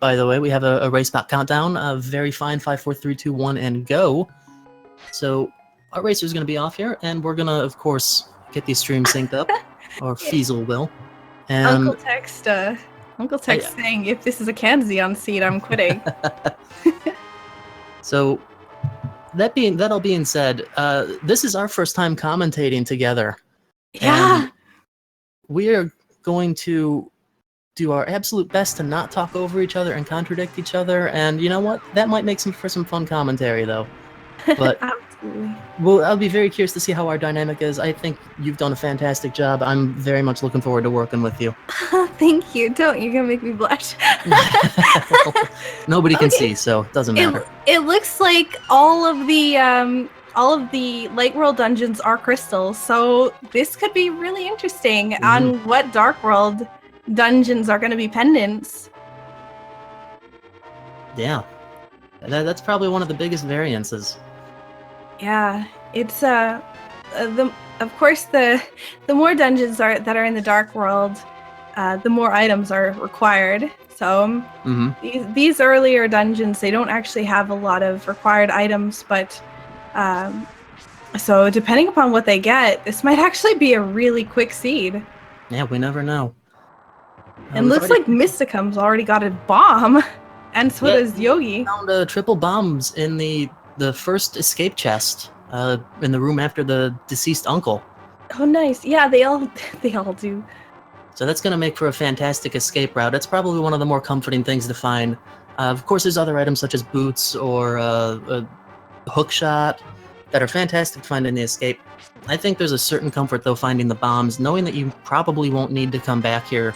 by the way, we have a race back countdown. Very fine. 5, 4, 3, 2, 1, and go. So our racer's going to be off here, and we're going to, of course, get these streams synced up, or Feasel will. And Uncle text saying, if this is a Kanzion seed, I'm quitting. So that all being said, this is our first time commentating together. Yeah. And we are going to do our absolute best to not talk over each other and contradict each other. And you know what? That might make for some fun commentary, though. But Absolutely. well, I'll be very curious to see how our dynamic is. I think you've done a fantastic job. I'm very much looking forward to working with you. Thank you. Don't. You're going to make me blush. Well, nobody can see, so it doesn't matter. It looks like all of the Light World dungeons are crystals, so this could be really interesting on what Dark World dungeons are going to be pendants. Yeah. That's probably one of the biggest variances. Yeah, it's of course the more dungeons that are in the Dark World, the more items are required. So these earlier dungeons, they don't actually have a lot of required items, but so depending upon what they get, this might actually be a really quick seed. Yeah, we never know. It looks like Mysticum's already got a bomb, and so does Yogi. Found triple bombs in the first escape chest in the room after the deceased uncle. Oh, nice. Yeah, they all do. So that's going to make for a fantastic escape route. It's probably one of the more comforting things to find. Of course, there's other items such as boots or a hook shot that are fantastic to find in the escape. I think there's a certain comfort, though, finding the bombs, knowing that you probably won't need to come back here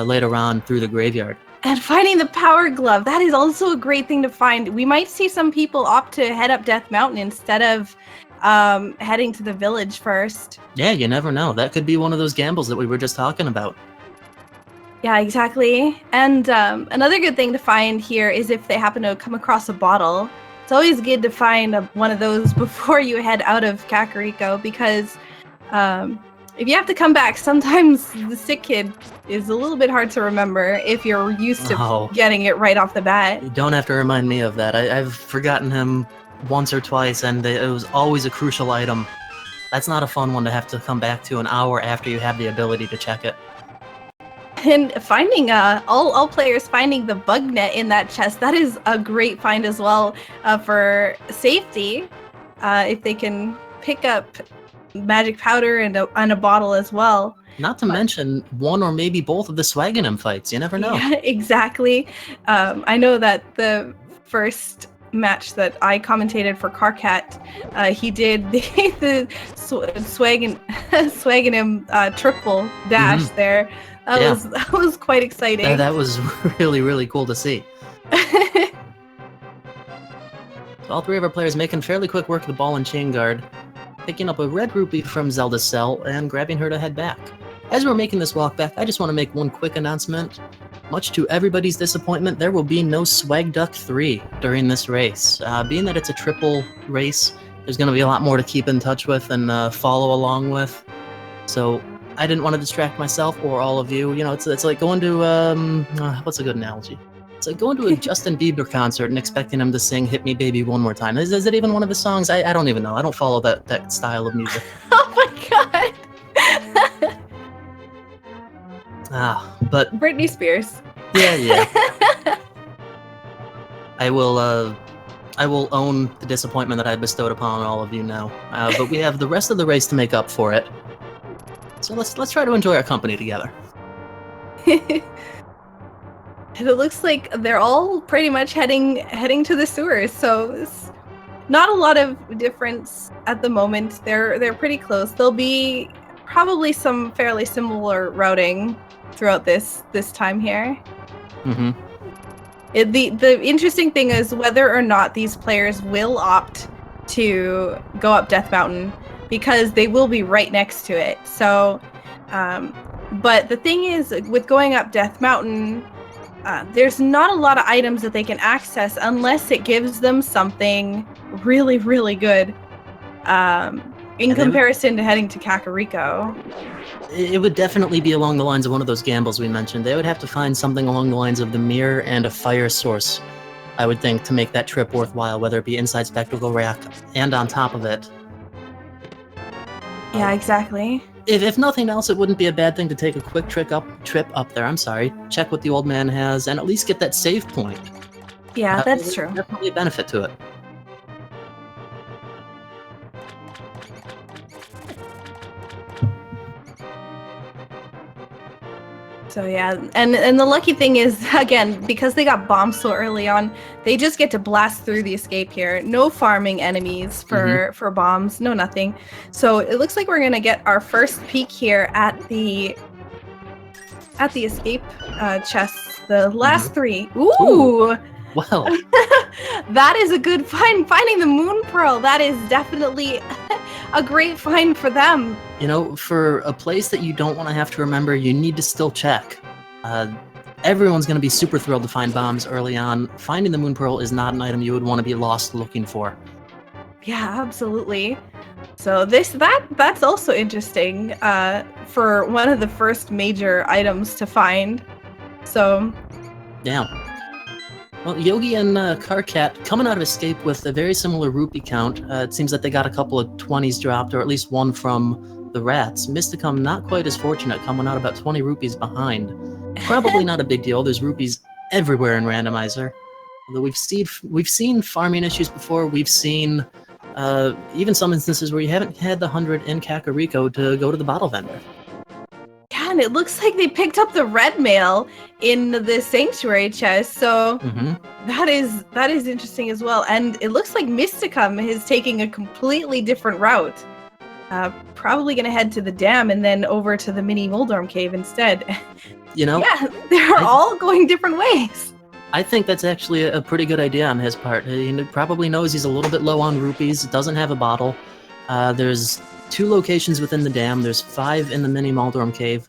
later on through the graveyard. And finding the power glove, that is also a great thing to find. We might see some people opt to head up Death Mountain instead of heading to the village first. Yeah, you never know. That could be one of those gambles that we were just talking about. Yeah, exactly. And another good thing to find here is if they happen to come across a bottle. It's always good to find one of those before you head out of Kakariko, because if you have to come back, sometimes the sick kid is a little bit hard to remember if you're used to getting it right off the bat. You don't have to remind me of that. I've forgotten him once or twice, and it was always a crucial item. That's not a fun one to have to come back to an hour after you have the ability to check it. And finding all players finding the bug net in that chest, that is a great find as well for safety. If they can pick up magic powder and a bottle as well. Not to mention one or maybe both of the Agahnim fights. You never know. Yeah, exactly. I know that the first match that I commentated for Karkat, he did the Agahnim triple dash there. That was quite exciting. That was really, really cool to see. All three of our players making fairly quick work of the ball and chain guard, picking up a red rupee from Zelda's cell and grabbing her to head back. As we're making this walk back, I just want to make one quick announcement. Much to everybody's disappointment, there will be no Swag Duck 3 during this race. Being that it's a triple race, there's going to be a lot more to keep in touch with and follow along with. So I didn't want to distract myself or all of you. You know, it's like going to, what's a good analogy? It's like going to a Justin Bieber concert and expecting him to sing Hit Me Baby One More Time. Is it even one of his songs? I don't even know. I don't follow that style of music. Oh my god! But Britney Spears. Yeah. I will own the disappointment that I bestowed upon all of you now. But we have the rest of the race to make up for it. So let's try to enjoy our company together. And it looks like they're all pretty much heading to the sewers, so it's not a lot of difference at the moment. They're pretty close. There'll be probably some fairly similar routing throughout this time here. Mm-hmm. The interesting thing is whether or not these players will opt to go up Death Mountain, because they will be right next to it. So, but the thing is, with going up Death Mountain, there's not a lot of items that they can access unless it gives them something really, really good. in comparison to heading to Kakariko. It would definitely be along the lines of one of those gambles we mentioned. They would have to find something along the lines of the mirror and a fire source, I would think, to make that trip worthwhile, whether it be inside Spectacle Rack and on top of it. Yeah, exactly. If nothing else, it wouldn't be a bad thing to take a quick trip up there, check what the old man has, and at least get that save point. Yeah, that's There's true. definitely a benefit to it. So yeah, and the lucky thing is, again, because they got bombed so early on, they just get to blast through the escape here. No farming enemies for bombs, no nothing. So it looks like we're gonna get our first peek here at the escape chests. The last three. Ooh! Wow. That is a good find. Finding the Moon Pearl, that is definitely a great find for them. You know, for a place that you don't want to have to remember, you need to still check. Everyone's going to be super thrilled to find bombs early on. Finding the Moon Pearl is not an item you would want to be lost looking for. Yeah, absolutely. So that's also interesting for one of the first major items to find. So yeah. Well, Yogi and Karkat coming out of escape with a very similar rupee count. It seems that they got a couple of 20s dropped, or at least one from the rats. Mysticum not quite as fortunate, coming out about 20 rupees behind. Probably not a big deal. There's rupees everywhere in Randomizer. Although we've seen farming issues before. We've seen even some instances where you haven't had the 100 in Kakariko to go to the bottle vendor. Yeah, and it looks like they picked up the red mail in the sanctuary chest, so that is interesting as well. And it looks like Mysticum is taking a completely different route. Probably gonna head to the dam and then over to the mini Moldorm cave instead. You know? Yeah, they're all going different ways. I think that's actually a pretty good idea on his part. He probably knows he's a little bit low on rupees, doesn't have a bottle. There's 2 locations within the dam. There's 5 in the mini Moldorm cave.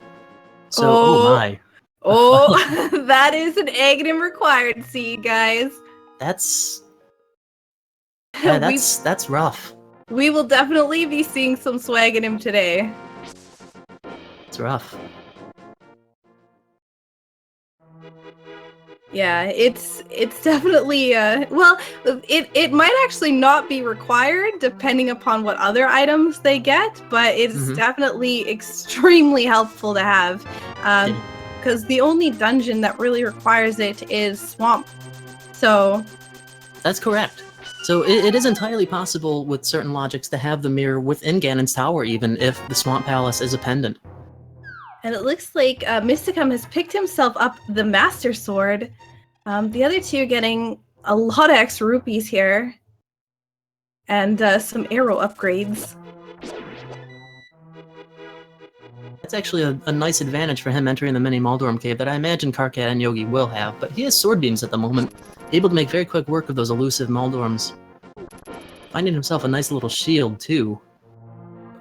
So, oh my. Oh, that is an Agahnim required seed, guys. That's rough. We will definitely be seeing some swag in him today. It's rough. Yeah, it's definitely well, it might actually not be required depending upon what other items they get, but it's definitely extremely helpful to have. Because the only dungeon that really requires it is Swamp. So that's correct. So it is entirely possible with certain logics to have the mirror within Ganon's tower, even if the Swamp Palace is a pendant. And it looks like Mysticum has picked himself up the Master Sword. The other two are getting a lot of extra rupees here. And some arrow upgrades. That's actually a nice advantage for him entering the mini Moldorm cave that I imagine Karkat and Yogi will have, but he has sword beams at the moment, able to make very quick work of those elusive Moldorms. Finding himself a nice little shield, too.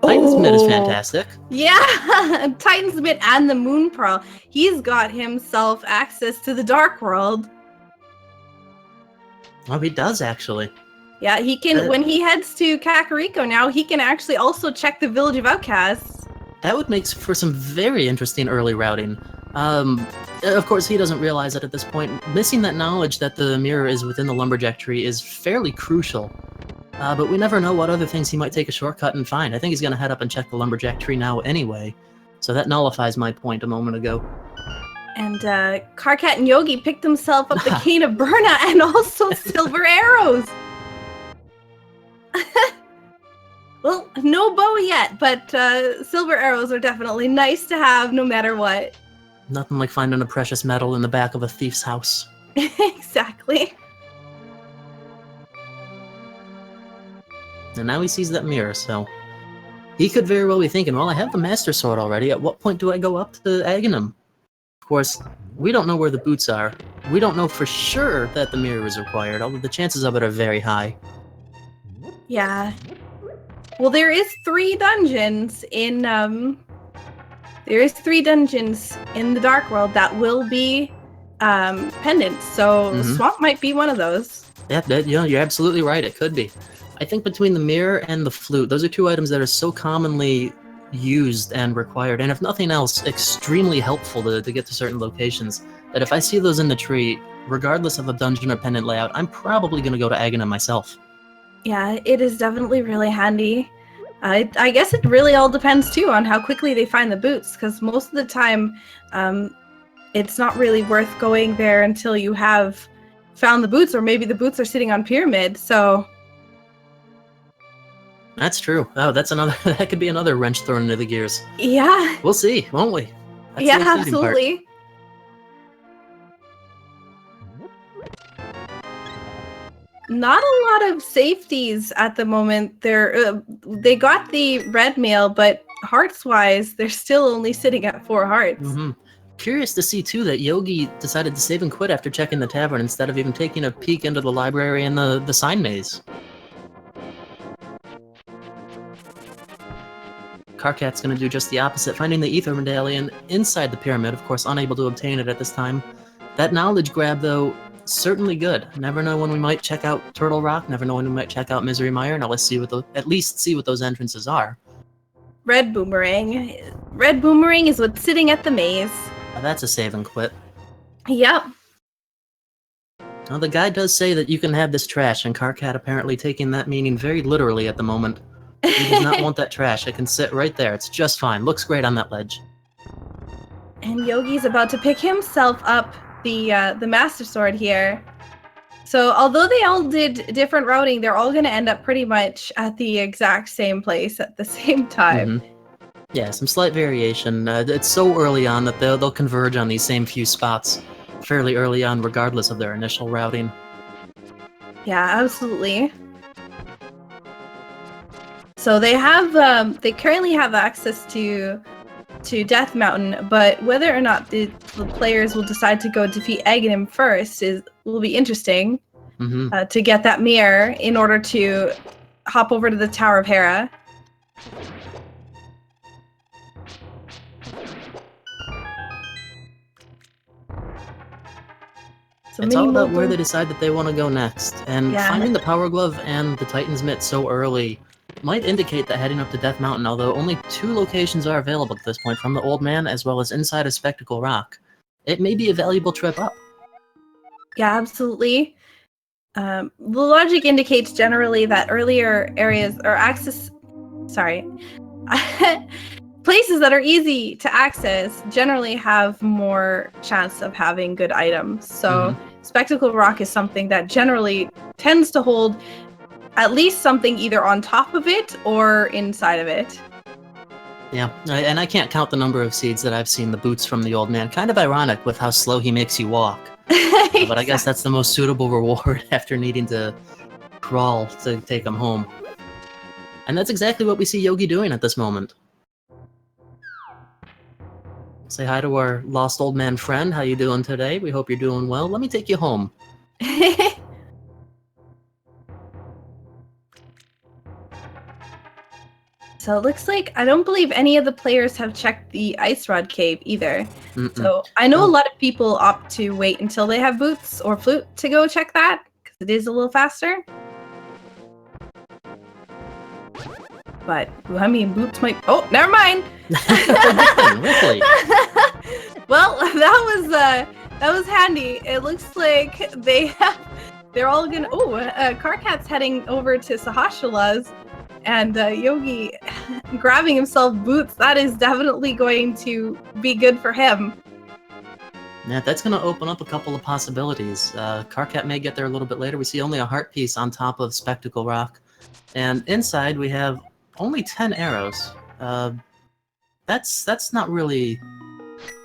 Titan's Mitt is fantastic. Yeah, Titan's Mitt and the Moon Pearl. He's got himself access to the Dark World. Oh, he does, actually. Yeah, he can, when he heads to Kakariko now, he can actually also check the Village of Outcasts. That would make for some very interesting early routing. Of course, he doesn't realize that at this point. Missing that knowledge that the mirror is within the Lumberjack tree is fairly crucial. But we never know what other things he might take a shortcut and find. I think he's going to head up and check the Lumberjack tree now anyway. So that nullifies my point a moment ago. And Karkat and Yogi picked themselves up the Cane of Burna and also silver arrows. Well, no bow yet, but silver arrows are definitely nice to have no matter what. Nothing like finding a precious metal in the back of a thief's house. Exactly. And now he sees that mirror, so he could very well be thinking, well, I have the Master Sword already. At what point do I go up to Agahnim? Of course, we don't know where the boots are. We don't know for sure that the mirror is required, although the chances of it are very high. Yeah. Well, there is 3 dungeons in the Dark World that will be pendants, so Swamp might be one of those. Yeah, you're absolutely right. It could be. I think between the mirror and the flute, those are two items that are so commonly used and required, and if nothing else, extremely helpful to get to certain locations, that if I see those in the tree, regardless of a dungeon or pendant layout, I'm probably going to go to Agahnim myself. Yeah, it is definitely really handy. I guess it really all depends, too, on how quickly they find the boots, because most of the time, it's not really worth going there until you have found the boots, or maybe the boots are sitting on Pyramid, so... That's true. Oh, that's another. That could be another wrench thrown into the gears. Yeah. We'll see, won't we? That's yeah, the exciting absolutely. Not a lot of safeties at the moment. They got the red mail, but hearts-wise, they're still only sitting at 4 hearts. Mm-hmm. Curious to see, too, that Yogi decided to save and quit after checking the tavern instead of even taking a peek into the library and the sign maze. Karkat's going to do just the opposite, finding the Ether Medallion inside the pyramid, of course unable to obtain it at this time. That knowledge grab, though, certainly good. Never know when we might check out Turtle Rock, never know when we might check out Misery Mire, now let's see at least see what those entrances are. Red Boomerang. Red Boomerang is what's sitting at the maze. That's a save and quit. Yep. Now, the guy does say that you can have this trash, and Karkat apparently taking that meaning very literally at the moment. He does not want that trash. It can sit right there. It's just fine. Looks great on that ledge. And Yogi's about to pick himself up the Master Sword here. So although they all did different routing, they're all going to end up pretty much at the exact same place at the same time. Mm-hmm. Yeah, some slight variation. It's so early on that they'll converge on these same few spots fairly early on, regardless of their initial routing. Yeah, absolutely. So they currently have access to Death Mountain, but whether or not the players will decide to go defeat Agahnim first will be interesting. Mm-hmm. To get that mirror in order to hop over to the Tower of Hera. So it's all about where they decide that they want to go next, and finding the Power Glove and the Titan's Mitt so early might indicate that heading up to Death Mountain, although only 2 locations are available at this point, from the Old Man as well as inside of Spectacle Rock, it may be a valuable trip up. Yeah, absolutely. The logic indicates generally that earlier areas or places that are easy to access generally have more chance of having good items. So Spectacle Rock is something that generally tends to hold at least something either on top of it or inside of it. Yeah, and I can't count the number of seeds that I've seen the boots from the Old Man. Kind of ironic with how slow he makes you walk. Exactly. But I guess that's the most suitable reward after needing to crawl to take him home. And that's exactly what we see Yogi doing at this moment. Say hi to our lost old man friend. How you doing today? We hope you're doing well. Let me take you home. So it looks like I don't believe any of the players have checked the Ice Rod Cave either. So I know a lot of people opt to wait until they have boots or flute to go check that, because it is a little faster. But, I mean, boots might... Oh, never mind! Really? Well, that was handy. It looks like they're all gonna... Oh, Karkat's heading over to Sahasrala's, and Yogi grabbing himself boots. That is definitely going to be good for him. Yeah, that's going to open up a couple of possibilities. Karkat may get there a little bit later. We see only a heart piece on top of Spectacle Rock. And inside we have only 10 arrows. That's not really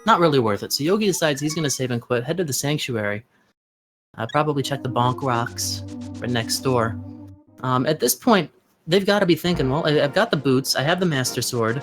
worth it. So Yogi decides he's going to save and quit, head to the Sanctuary. Probably check the Bonk Rocks right next door. At this point, they've got to be thinking, well, I've got the boots, I have the Master Sword.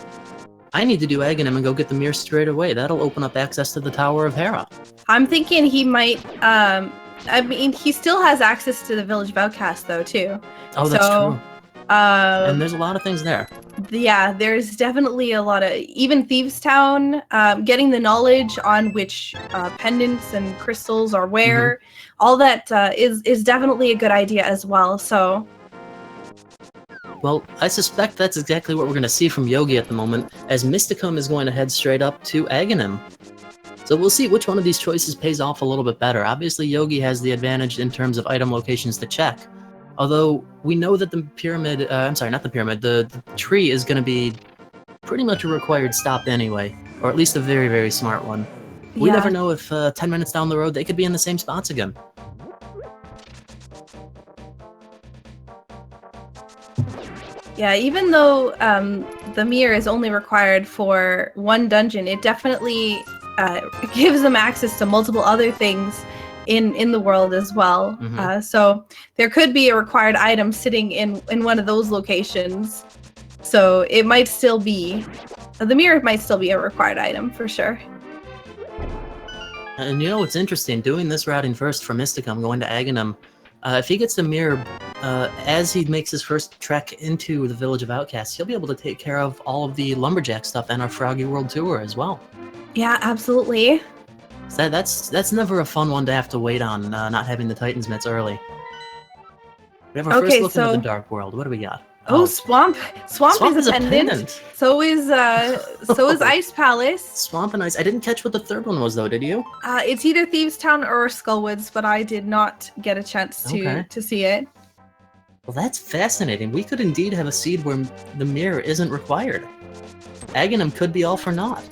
I need to do Agahnim and go get the mirror straight away. That'll open up access to the Tower of Hera. I'm thinking he might... I mean, he still has access to the Village of Outcasts, though, too. Oh, that's true. And there's a lot of things there. Yeah, there's definitely a lot of... Even Thieves Town, getting the knowledge on which pendants and crystals are where, all that is definitely a good idea as well, so... Well, I suspect that's exactly what we're going to see from Yogi at the moment, as Mysticum is going to head straight up to Agahnim. So we'll see which one of these choices pays off a little bit better. Obviously, Yogi has the advantage in terms of item locations to check. Although, we know that the pyramid, I'm sorry, not the pyramid, the tree is going to be pretty much a required stop anyway. Or at least a very, very smart one. We never know if 10 minutes down the road they could be in the same spots again. Yeah, even though the mirror is only required for one dungeon, it definitely gives them access to multiple other things in the world as well. So there could be a required item sitting in one of those locations. So it might still be, the mirror might still be a required item for sure. And you know what's interesting? Doing this routing first for Mysticum, going to Agahnim, if he gets the mirror as he makes his first trek into the Village of Outcasts, he'll be able to take care of all of the Lumberjack stuff and our Froggy World Tour as well. Yeah, absolutely. So that's never a fun one to have to wait on, not having the Titans mitts early. We have our first look into the Dark World. What do we got? Oh, Swamp is a pendant. So is Ice Palace. Swamp and Ice. I didn't catch what the third one was though, did you? It's either Thieves Town or Skullwoods, but I did not get a chance to see it. Well, that's fascinating. We could indeed have a seed where the mirror isn't required. Agahnim could be all for naught.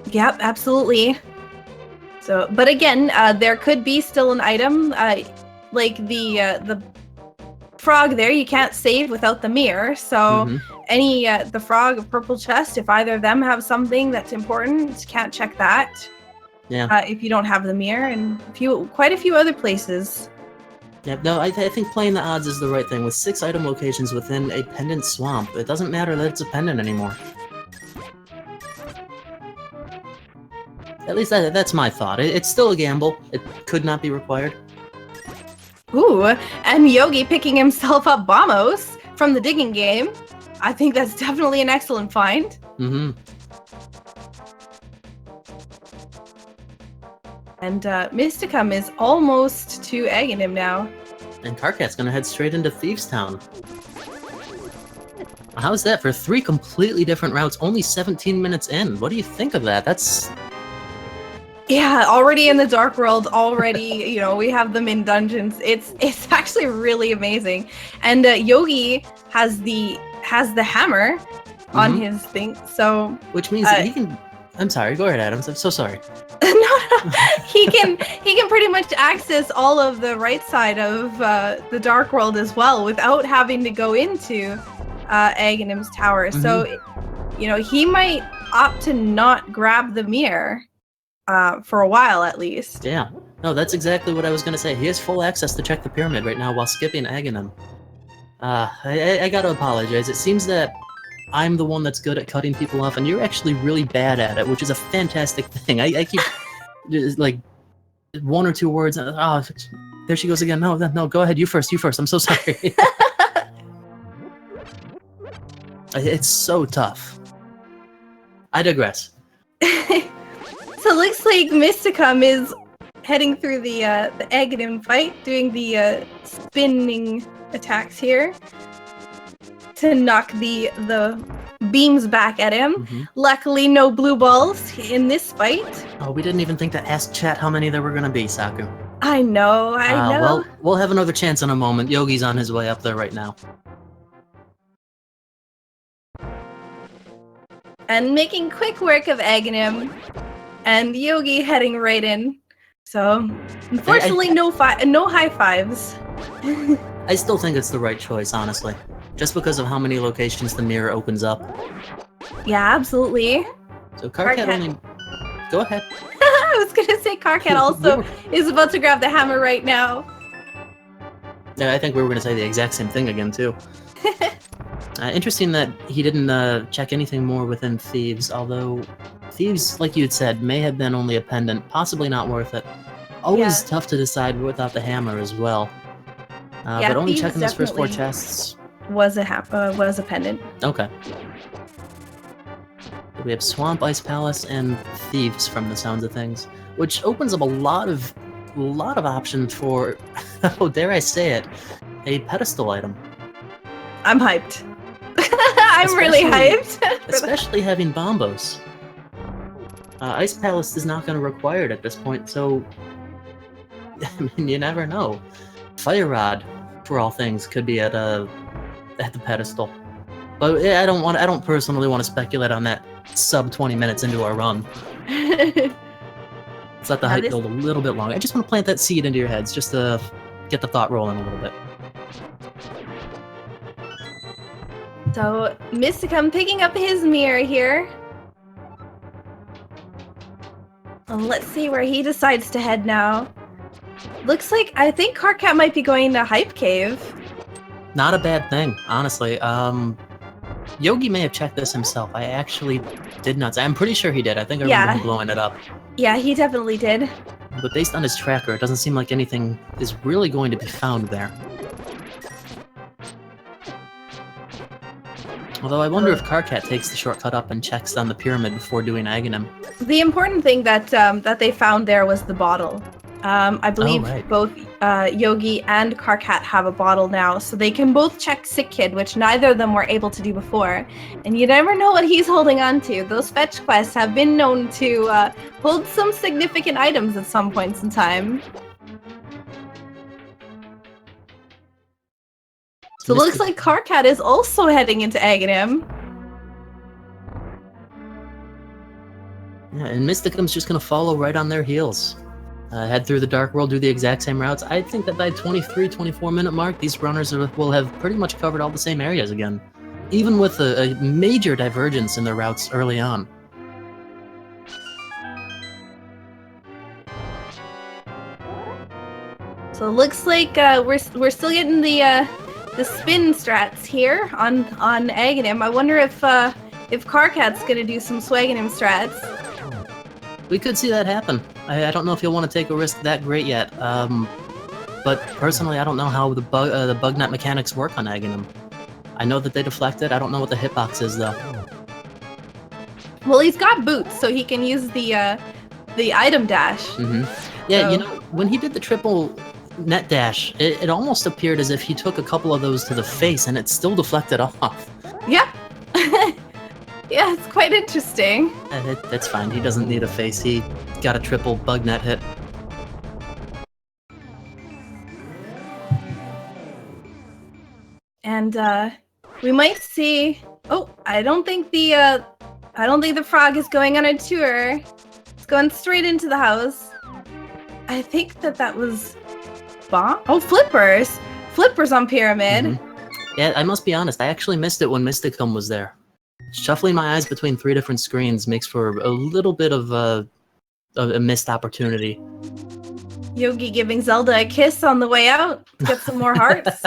Yep, absolutely. So, but again, there could be still an item, like the frog there. You can't save without the mirror. So, the frog of purple chest, if either of them have something that's important, can't check that. Yeah. If you don't have the mirror, and quite a few other places. Yeah, no, I think playing the odds is the right thing. With 6 item locations within a pendant swamp, it doesn't matter that it's a pendant anymore. At least that's my thought. It's still a gamble. It could not be required. Ooh, and Yogi picking himself up Bombos from the digging game. I think that's definitely an excellent find. And Mysticum is almost to Agahnim now. And Karkat's gonna head straight into Thieves Town. How's that for 3 completely different routes, only 17 minutes in? What do you think of that? That's... Yeah, already in the Dark World, already, we have them in dungeons. It's actually really amazing. And Yogi has the hammer on his thing, so... Which means that he can... I'm sorry, go ahead, Adams. I'm so sorry. No, he can pretty much access all of the right side of the Dark World as well without having to go into Aghanim's tower. So, he might opt to not grab the mirror for a while at least. Yeah, no, that's exactly what I was going to say. He has full access to check the pyramid right now while skipping Agahnim. I gotta apologize. It seems that I'm the one that's good at cutting people off, and you're actually really bad at it, which is a fantastic thing. I keep, just, like, 1 or 2 words, oh, there she goes again. No, go ahead, you first. I'm so sorry. It's so tough. I digress. So it looks like Mysticum is heading through the Agahnim fight, doing the spinning attacks here to knock the beams back at him. Luckily, no blue balls in this fight. Oh, we didn't even think to ask chat how many there were going to be, Saku. I know. Well, we'll have another chance in a moment. Yogi's on his way up there right now. And making quick work of Agahnim, and Yogi heading right in. So, unfortunately, no high fives. I still think it's the right choice, honestly. Just because of how many locations the mirror opens up. Yeah, absolutely. So Karkat only... Go ahead. I was gonna say Karkat also is about to grab the hammer right now. Yeah, I think we were gonna say the exact same thing again, too. Interesting that he didn't check anything more within Thieves, although Thieves, like you had said, may have been only a pendant, possibly not worth it. Always tough to decide without the hammer as well. But only Thieves checking those first 4 chests. Was a pendant. Okay. We have Swamp, Ice Palace, and Thieves from the sounds of things, which opens up a lot of options for, oh, dare I say it, a pedestal item. I'm hyped. I'm really hyped. Especially having Bombos. Ice Palace is not going to require it at this point, so I mean, you never know. Fire Rod, for all things, could be at the pedestal. But yeah, I don't personally want to speculate on that sub 20 minutes into our run. Let's let the hype build a little bit longer. I just want to plant that seed into your heads, just to get the thought rolling a little bit. So, Mysticum picking up his mirror here. And let's see where he decides to head now. Looks like, I think Karkat might be going to Hype Cave. Not a bad thing, honestly. Yogi may have checked this himself. I actually did not. I'm pretty sure he did. I think I remember him blowing it up. Yeah, he definitely did. But based on his tracker, it doesn't seem like anything is really going to be found there. Although I wonder if Karkat takes the shortcut up and checks on the pyramid before doing Agahnim. The important thing that that they found there was the bottle. I believe both Yogi and Karkat have a bottle now, so they can both check Sick Kid, which neither of them were able to do before. And you never know what he's holding on to. Those fetch quests have been known to hold some significant items at some points in time. So it looks like Karkat is also heading into Agahnim. Yeah, and Mysticum's just going to follow right on their heels. Head through the Dark World, do the exact same routes. I think that by 23-24 minute mark, these runners will have pretty much covered all the same areas again. Even with a major divergence in their routes early on. So it looks like we're still getting the spin strats here on Agahnim. I wonder if Karkat's gonna do some Swaganim strats. We could see that happen. I don't know if you'll want to take a risk that great yet. But personally, I don't know how the bug net mechanics work on Agahnim. I know that they deflect it. I don't know what the hitbox is though. Well, he's got boots, so he can use the item dash. Mm-hmm. Yeah, so. You know, when he did the triple net dash, it almost appeared as if he took a couple of those to the face and it still deflected off. Yep. Yeah, it's quite interesting. That's fine. He doesn't need a face. He got a triple bug net hit. And we might see. Oh, I don't think the frog is going on a tour. It's going straight into the house. I think that was bomb. Oh, flippers! Flippers on pyramid. Mm-hmm. Yeah, I must be honest. I actually missed it when Mysticum was there. Shuffling my eyes between 3 different screens makes for a little bit of a missed opportunity. Yogi giving Zelda a kiss on the way out. Get some more hearts.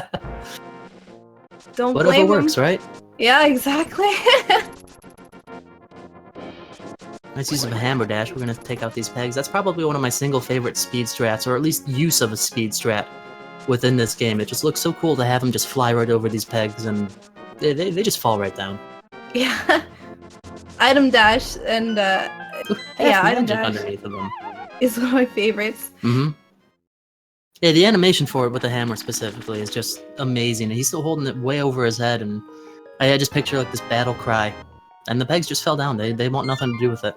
Don't Whatever blame works, him. Right? Yeah, exactly. Nice use of a hammer dash. We're going to take out these pegs. That's probably one of my single favorite speed strats, or at least use of a speed strat within this game. It just looks so cool to have them just fly right over these pegs, and they just fall right down. Yeah. Item dash and item dash underneath of them is one of my favorites. Mm-hmm. Yeah, the animation for it with the hammer specifically is just amazing. He's still holding it way over his head, and I just picture like this battle cry, and the pegs just fell down. They want nothing to do with it.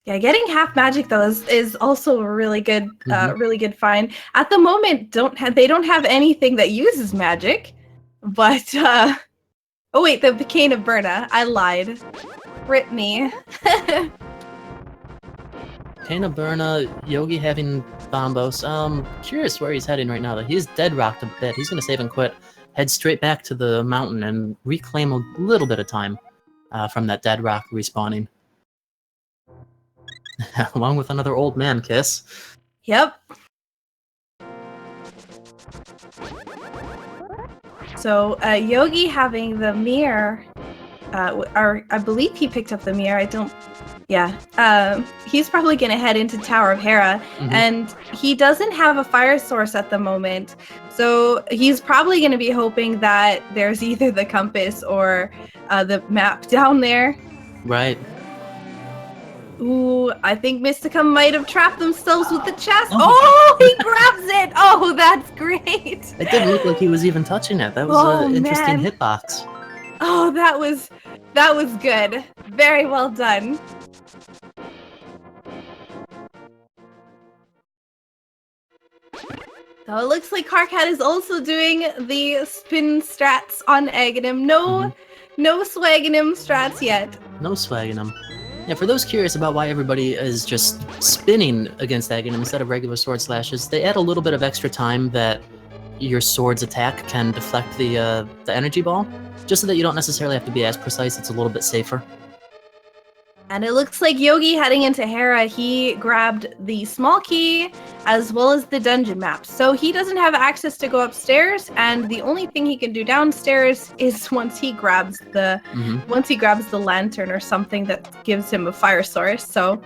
Yeah, getting half magic though is also a really good really good find. At the moment, they don't have anything that uses magic, but oh wait, the Cane of Burna. I lied. Rip me. Cane of Burna, Yogi having Bombos. Curious where he's heading right now though. He's dead rocked a bit. He's gonna save and quit. Head straight back to the mountain and reclaim a little bit of time from that dead rock respawning. Along with another old man kiss. Yep. So, Yogi having the mirror, I believe he picked up the mirror, he's probably going to head into Tower of Hera, and he doesn't have a fire source at the moment, so he's probably going to be hoping that there's either the compass or the map down there. Right. Ooh, I think Mysticum might have trapped themselves with the chest. Oh, he grabs it! Oh, Oh, that's great. It didn't look like he was even touching it. That was an interesting hitbox. Oh, that was good. Very well done. So it looks like Karkat is also doing the spin strats on Agahnim. No Swaganim strats yet. No Swaganim. Yeah, for those curious about why everybody is just spinning against Agahnim instead of regular sword slashes, they add a little bit of extra time that your sword's attack can deflect the energy ball, just so that you don't necessarily have to be as precise. It's a little bit safer. And it looks like Yogi heading into Hera, he grabbed the small key as well as the dungeon map. So he doesn't have access to go upstairs, and the only thing he can do downstairs is once he grabs the lantern or something that gives him a fire source. So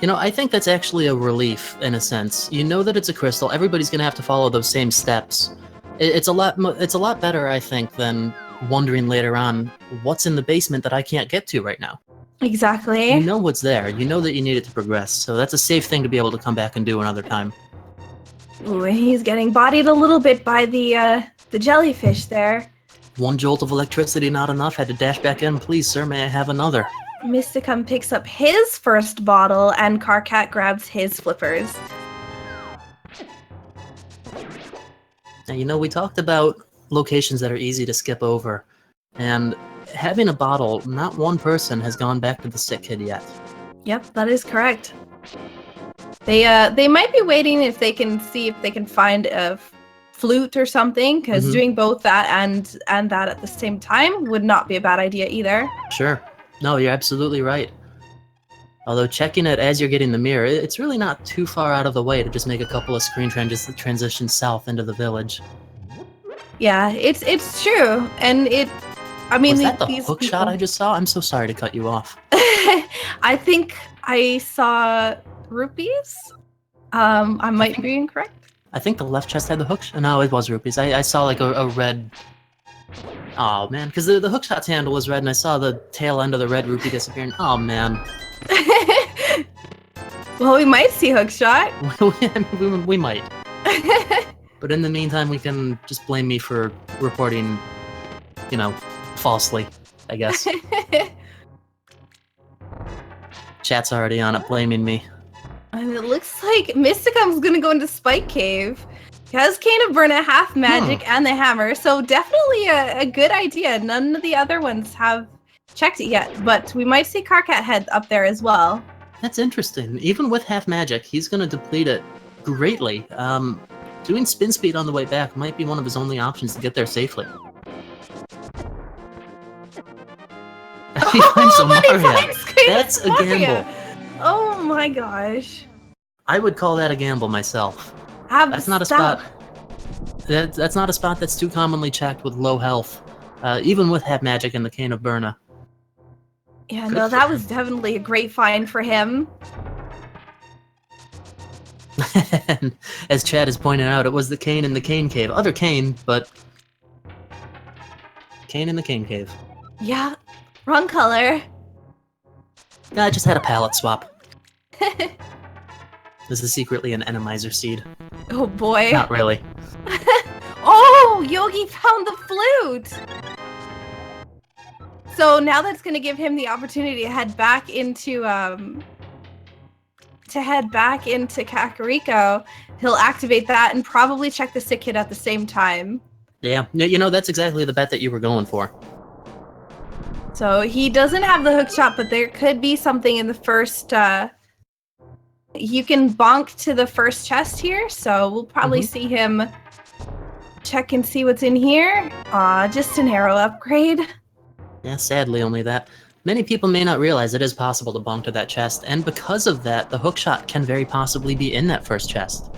you know, I think that's actually a relief in a sense. You know that it's a crystal. Everybody's going to have to follow those same steps. It's a lot better, I think, than wondering later on what's in the basement that I can't get to right now. Exactly. You know what's there. You know that you need it to progress. So that's a safe thing to be able to come back and do another time. Ooh, he's getting bodied a little bit by the jellyfish there. One jolt of electricity not enough. Had to dash back in. Please, sir, may I have another? Mysticum picks up his first bottle, and Karkat grabs his flippers. Now, you know, we talked about locations that are easy to skip over, and having a bottle, not one person has gone back to the sick kid yet. Yep, that is correct. They might be waiting if they can see if they can find a flute or something, because doing both that and that at the same time would not be a bad idea either. Sure. No, you're absolutely right. Although checking it as you're getting the mirror, it's really not too far out of the way to just make a couple of screen transitions south into the village. Yeah, it's true, and I mean, was that the hook shot I just saw? I'm so sorry to cut you off. I think I saw rupees. I might be incorrect. I think the left chest had the hook shot. No, it was rupees. I saw like a red... Oh, man, because the hook shot's handle was red, and I saw the tail end of the red rupee disappearing. Oh, man. Well, we might see hookshot. we might. But in the meantime, we can just blame me for reporting, you know, falsely, I guess. Chat's already on it, blaming me. And it looks like Mysticum's gonna go into Spike Cave. He has Cane of Burna, half magic, and the hammer, so definitely a good idea. None of the other ones have checked it yet, but we might see Karkat head up there as well. That's interesting. Even with half magic, he's gonna deplete it greatly. Doing spin speed on the way back might be one of his only options to get there safely. He finds Maria. That's a gamble. Oh my gosh. I would call that a gamble myself. That's not a spot. That's not a spot that's too commonly checked with low health, even with half magic and the Cane of Burna. Yeah, no, that was definitely a great find for him. And as Chad has pointed out, it was the cane in the cane cave. Other cane, but cane in the cane cave. Yeah, wrong color. I just had a palette swap. This is secretly an enemizer seed. Oh boy. Not really. Oh, Yogi found the flute! So now that's going to give him the opportunity to head back into Kakariko. He'll activate that and probably check the sick kid at the same time. Yeah, you know, that's exactly the bet that you were going for. So he doesn't have the hook shot, but there could be something in the first... You can bonk to the first chest here, so we'll probably see him check and see what's in here. Just an arrow upgrade. Yeah, sadly only that. Many people may not realize it is possible to bonk to that chest, and because of that, the hookshot can very possibly be in that first chest.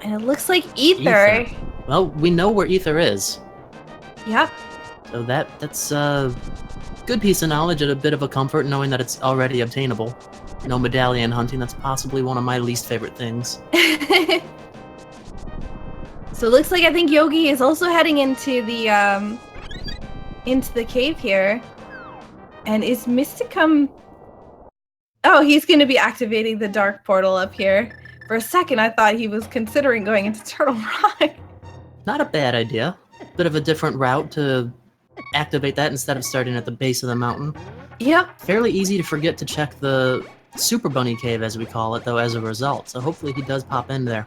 And it looks like Ether. Well, we know where Ether is. Yep. So that's a good piece of knowledge and a bit of a comfort knowing that it's already obtainable. You know, medallion hunting, that's possibly one of my least favorite things. So it looks like I think Yogi is also heading into the cave here. And is Mysticum... Oh, he's going to be activating the dark portal up here For a second, I thought he was considering going into Turtle Rock. Not a bad idea. Bit of a different route to activate that instead of starting at the base of the mountain. Yep. Fairly easy to forget to check the Super Bunny Cave, as we call it, though, as a result. So hopefully he does pop in there.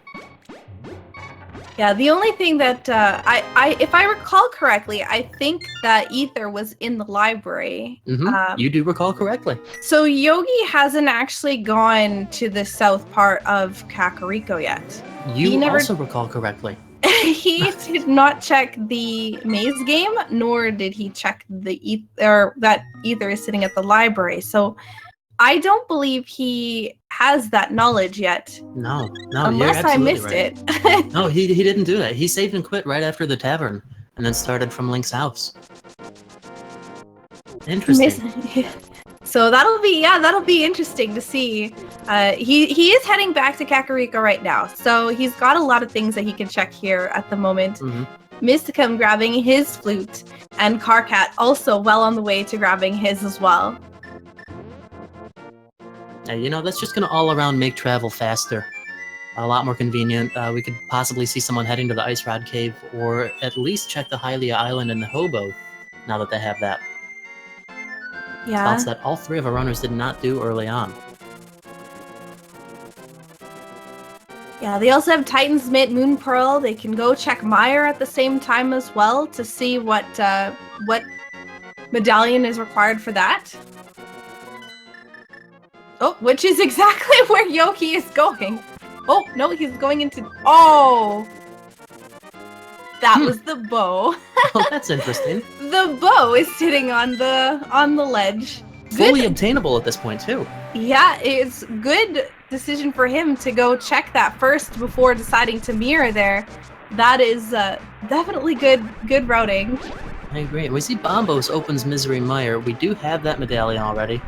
Yeah, the only thing that if I recall correctly, I think that Ether was in the library. You do recall correctly. So Yogi hasn't actually gone to the south part of Kakariko yet. You also recall correctly. He did not check the maze game, nor did he check the Ether, that Ether is sitting at the library. So I don't believe he has that knowledge yet. No, unless you're I missed right. it. No, he didn't do that. He saved and quit right after the tavern, and then started from Link's house. Interesting. So that'll be interesting to see. He is heading back to Kakariko right now, so he's got a lot of things that he can check here at the moment. Mysticum grabbing his flute, and Karkat also well on the way to grabbing his as well. You know, that's just going to all around make travel faster. A lot more convenient. We could possibly see someone heading to the Ice Rod Cave, or at least check the Hylia Island and the Hobo, now that they have that. Yeah. Spots that all three of our runners did not do early on. Yeah, they also have Titan's Mitt, Moon Pearl. They can go check Meyer at the same time as well to see what medallion is required for that. Oh, which is exactly where Yogi is going. Oh, no, he's going into... Oh! That was the bow. Oh, that's interesting. The bow is sitting on the ledge. Fully obtainable at this point, too. Yeah, it's good decision for him to go check that first before deciding to mirror there. That is definitely good routing. I agree. We see Bombos opens Misery Mire. We do have that medallion already.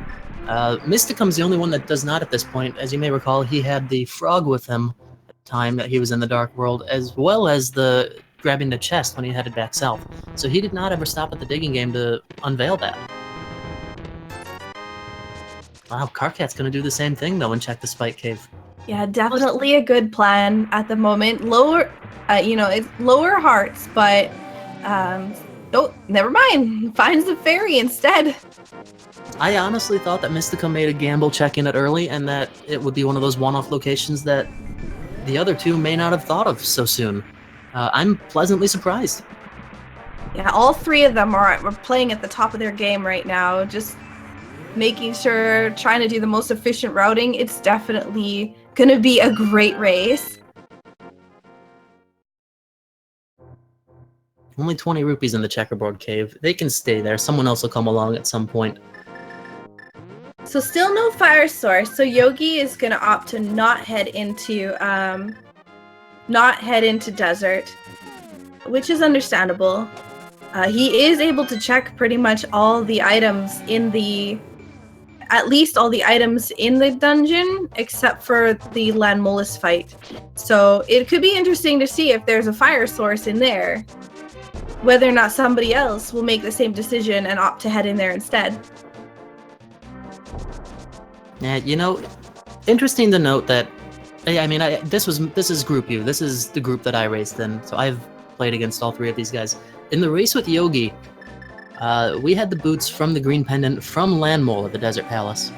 Mysticum's the only one that does not at this point. As you may recall, he had the frog with him at the time that he was in the Dark World, as well as the grabbing the chest when he headed back south. So he did not ever stop at the digging game to unveil that. Wow, Karkat's gonna do the same thing though and check the Spike Cave. Yeah, definitely a good plan at the moment. Lower, it's lower hearts, but oh, never mind. Finds the fairy instead. I honestly thought that Mysticum made a gamble checking it early, and that it would be one of those one-off locations that the other two may not have thought of so soon. I'm pleasantly surprised. Yeah, all three of them are playing at the top of their game right now, just making sure, trying to do the most efficient routing. It's definitely going to be a great race. Only 20 rupees in the checkerboard cave. They can stay there. Someone else will come along at some point. So still no fire source. So Yogi is going to opt to not head into desert, which is understandable. He is able to check pretty much all the items at least all the items in the dungeon, except for the Lanmolis fight. So it could be interesting to see if there's a fire source in there, whether or not somebody else will make the same decision and opt to head in there instead. Yeah, you know, interesting to note that, I mean, this is Group U. This is the group that I raced in, so I've played against all three of these guys. In the race with Yogi, we had the boots from the Green Pendant from Landmole at the Desert Palace.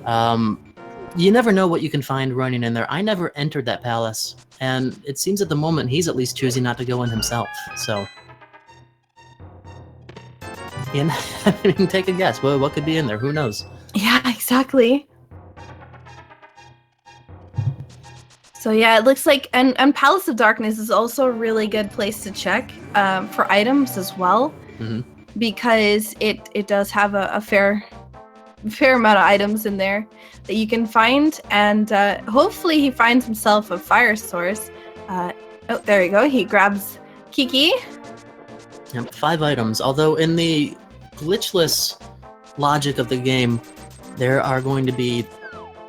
You never know what you can find running in there. I never entered that palace, and it seems at the moment he's at least choosing not to go in himself, so... And, I mean, take a guess. What could be in there? Who knows? Yeah, exactly. So yeah, it looks like, and Palace of Darkness is also a really good place to check for items as well, because it does have a fair amount of items in there that you can find, and hopefully he finds himself a fire source. Oh, there you go. He grabs Kiki. Yep, 5 items. Although in the glitchless logic of the game, there are going to be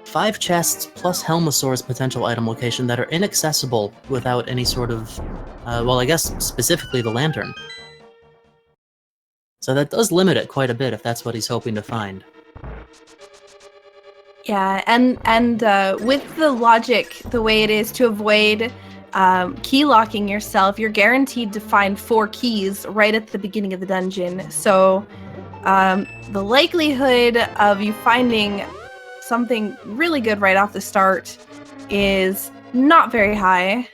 5 chests plus Helmasaur's potential item location that are inaccessible without any sort of, well, I guess specifically the lantern. So that does limit it quite a bit if that's what he's hoping to find. Yeah, and with the logic, the way it is to avoid key locking yourself, you're guaranteed to find 4 keys right at the beginning of the dungeon. So the likelihood of you finding something really good right off the start is not very high.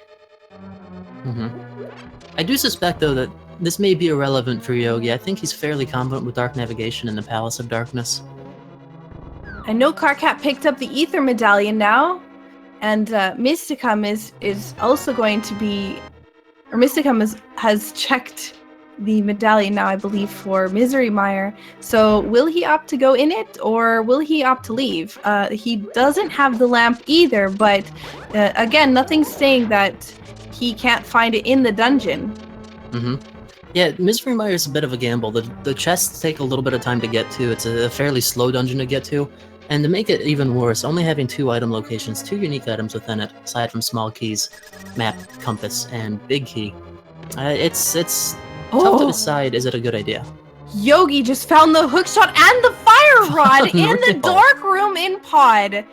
I do suspect, though, that this may be irrelevant for Yogi. I think he's fairly confident with Dark Navigation in the Palace of Darkness. I know Karkat picked up the Ether Medallion now, and Mysticum is also going to be, or Mysticum has checked the medallion now, I believe, for Misery Mire. So will he opt to go in it, or will he opt to leave? He doesn't have the lamp either, but again, nothing's saying that he can't find it in the dungeon. Yeah, Misery Mire is a bit of a gamble. The chests take a little bit of time to get to. It's a fairly slow dungeon to get to. And to make it even worse, only having 2 item locations, 2 unique items within it, aside from small keys, map, compass, and big key. It's tough to decide, is it a good idea? Yogi just found the hookshot and the fire rod in the dark room in Pod.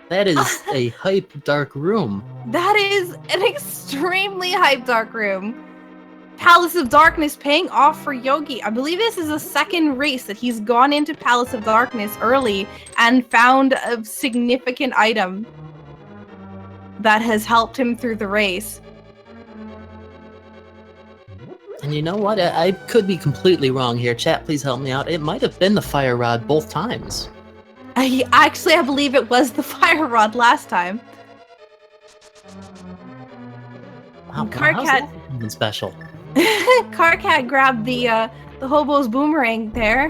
That is a hype dark room. That is an extremely hype dark room. Palace of Darkness paying off for Yogi. I believe this is the second race that he's gone into Palace of Darkness early and found a significant item that has helped him through the race. And you know what? I could be completely wrong here. Chat, please help me out. It might have been the fire rod both times. I believe it was the fire rod last time. Wow, Karkat, how's that something special? Karkat grabbed the hobo's boomerang there.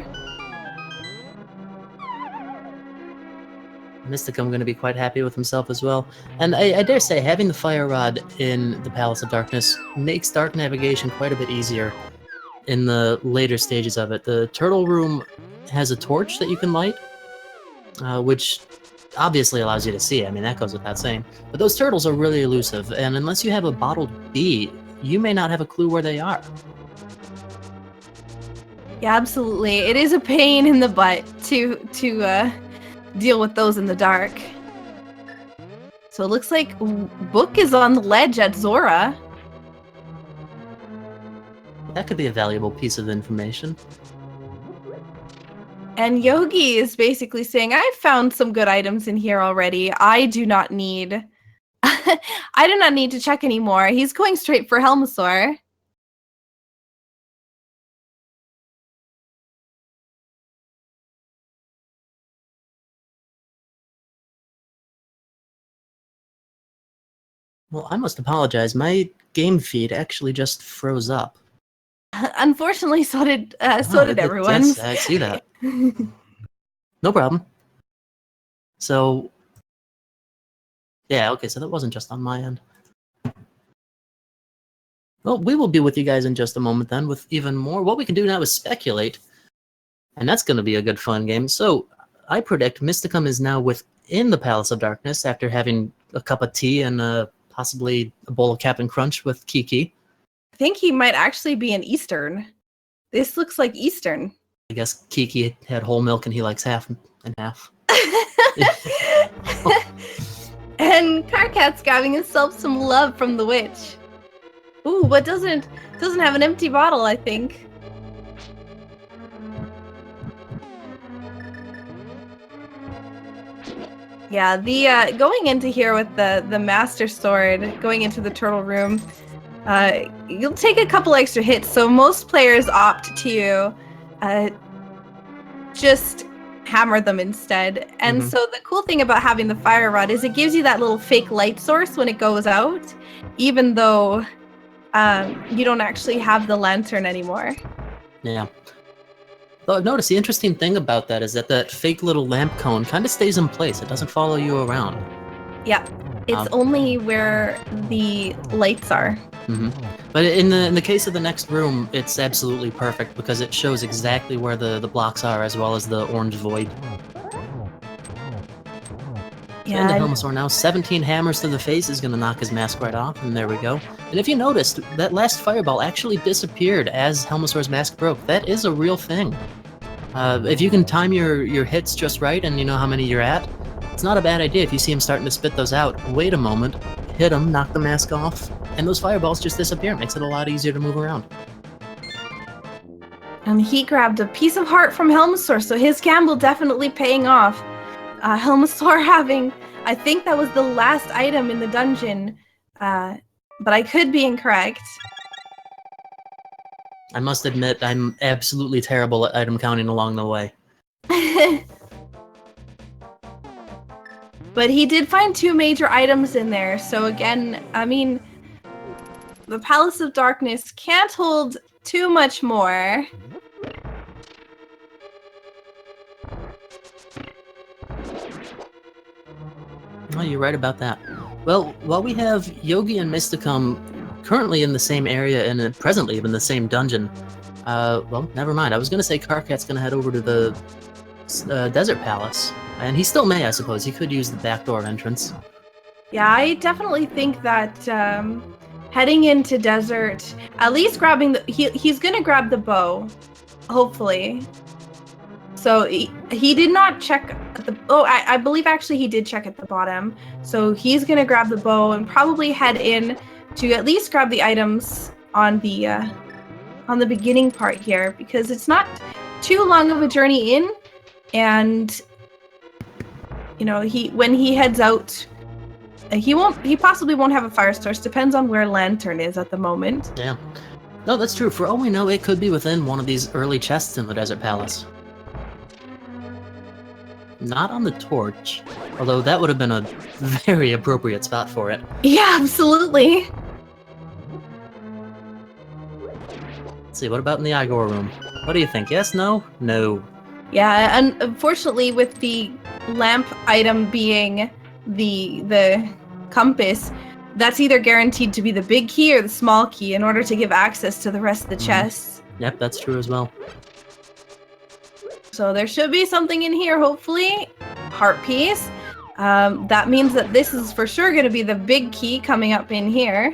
Mysticum going to be quite happy with himself as well. And I dare say, having the fire rod in the Palace of Darkness makes dark navigation quite a bit easier in the later stages of it. The turtle room has a torch that you can light, which obviously allows you to see. I mean, that goes without saying. But those turtles are really elusive, and unless you have a bottled bee, you may not have a clue where they are. Yeah, absolutely. It is a pain in the butt to deal with those in the dark. So it looks like Book is on the ledge at Zora. That could be a valuable piece of information. And Yogi is basically saying, I found some good items in here already. I do not need to check anymore. He's going straight for Helmasaur. Well, I must apologize. My game feed actually just froze up. Unfortunately, so did everyone. Yes, I see that. No problem. So, yeah, okay, so that wasn't just on my end. Well, we will be with you guys in just a moment then with even more. What we can do now is speculate, and that's going to be a good fun game. So, I predict Mysticum is now within the Palace of Darkness after having a cup of tea and possibly a bowl of Cap'n Crunch with Kiki. I think he might actually be an Eastern. This looks like Eastern. I guess Kiki had whole milk and he likes half and half. And Karkat's giving himself some love from the witch. Ooh, but doesn't have an empty bottle, I think. Yeah, the going into here with the Master Sword, going into the turtle room, you'll take a couple extra hits. So most players opt to just hammer them instead. And so the cool thing about having the fire rod is it gives you that little fake light source when it goes out, even though you don't actually have the lantern anymore. Yeah. Though I've noticed the interesting thing about that is that fake little lamp cone kind of stays in place. It doesn't follow you around. Yeah, it's only where the lights are. But in the case of the next room, it's absolutely perfect because it shows exactly where the blocks are as well as the orange void. Yeah. And the Helmasaur now, 17 hammers to the face is going to knock his mask right off, and there we go. And if you noticed, that last fireball actually disappeared as Helmasaur's mask broke. That is a real thing. If you can time your hits just right and you know how many you're at, It's not a bad idea if you see him starting to spit those out. Wait a moment, hit him, knock the mask off, and those fireballs just disappear. Makes it a lot easier to move around. And he grabbed a piece of heart from Helmasaur, so his gamble definitely paying off. Helmasaur having, I think that was the last item in the dungeon, but I could be incorrect. I must admit, I'm absolutely terrible at item counting along the way. But he did find 2 major items in there, so again, I mean, the Palace of Darkness can't hold too much more. Oh, you're right about that. Well, while we have Yogi and Mysticum currently in the same area and presently in the same dungeon, well, never mind. I was going to say Karkat's going to head over to the Desert Palace, and he still may, I suppose. He could use the backdoor entrance. Yeah, I definitely think that heading into Desert, at least grabbing the... He's going to grab the bow, hopefully. So he did not check at the... Oh, I believe actually he did check at the bottom. So he's going to grab the bow and probably head in to at least grab the items on the beginning part here, because it's not too long of a journey in, and you know, when he heads out, he possibly won't have a fire source. Depends on where Lantern is at the moment. Yeah. No, that's true. For all we know, it could be within one of these early chests in the Desert Palace. Not on the torch, although that would have been a very appropriate spot for it. Yeah, absolutely. Let's see, what about in the Igor room? What do you think? Yes, no? No. Yeah, and unfortunately with the lamp item being the compass, that's either guaranteed to be the big key or the small key in order to give access to the rest of the chests. Yep, that's true as well. So there should be something in here, hopefully. Heart piece. That means that this is for sure going to be the big key coming up in here.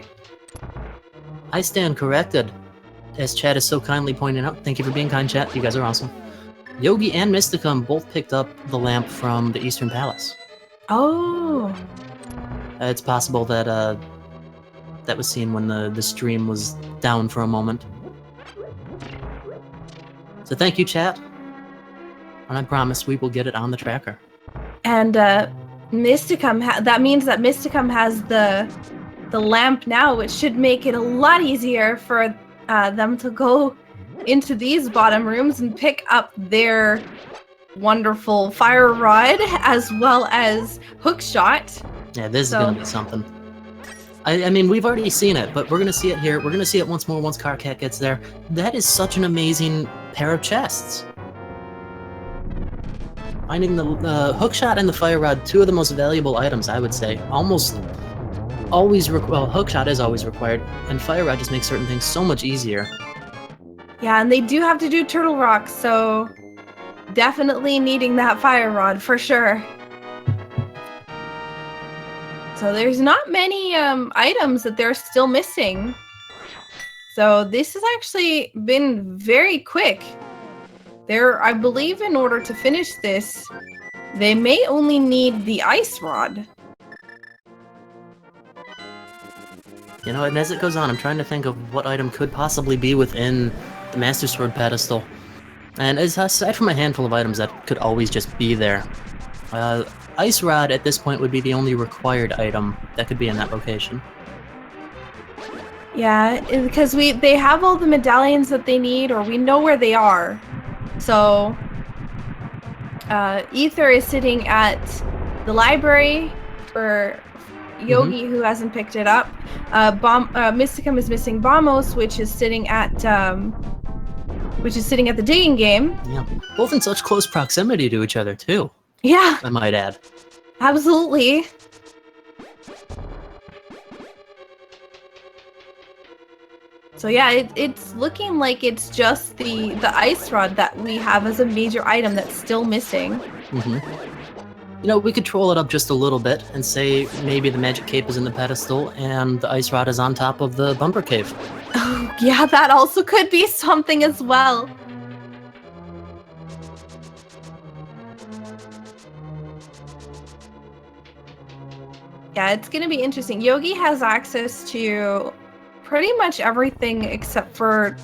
I stand corrected. As Chad is so kindly pointing out, thank you for being kind, Chat. You guys are awesome. Yogi and Mysticum both picked up the lamp from the Eastern Palace. Oh. It's possible that that was seen when the stream was down for a moment. So thank you, chat. And I promise we will get it on the tracker. And Mysticum, that means that Mysticum has the lamp now, which should make it a lot easier for them to go into these bottom rooms and pick up their wonderful fire rod as well as hook shot. Yeah, this is gonna be something. I mean, we've already seen it, but we're gonna see it here. We're gonna see it once more once Karkat gets there. That is such an amazing pair of chests. Finding the hookshot and the fire rod, two of the most valuable items, I would say. Almost always, well, hookshot is always required, and fire rod just makes certain things so much easier. Yeah, and they do have to do turtle rock, so definitely needing that fire rod for sure. So there's not many items that they're still missing. So this has actually been very quick. I believe in order to finish this, they may only need the ice rod. You know, and as it goes on, I'm trying to think of what item could possibly be within the Master Sword pedestal. And aside from a handful of items that could always just be there, Ice Rod at this point would be the only required item that could be in that location. Yeah, because they have all the medallions that they need, or we know where they are. So, Ether is sitting at the library for Yogi, who hasn't picked it up. Mysticum is missing Bombos, which is sitting at the digging game. Yeah, both in such close proximity to each other too. Yeah, I might add. Absolutely. So yeah, it's looking like it's just the ice rod that we have as a major item that's still missing. You know, we could troll it up just a little bit and say maybe the magic cape is in the pedestal and the ice rod is on top of the bumper cave. Oh, yeah, that also could be something as well. Yeah, it's going to be interesting. Yogi has access to pretty much everything except for...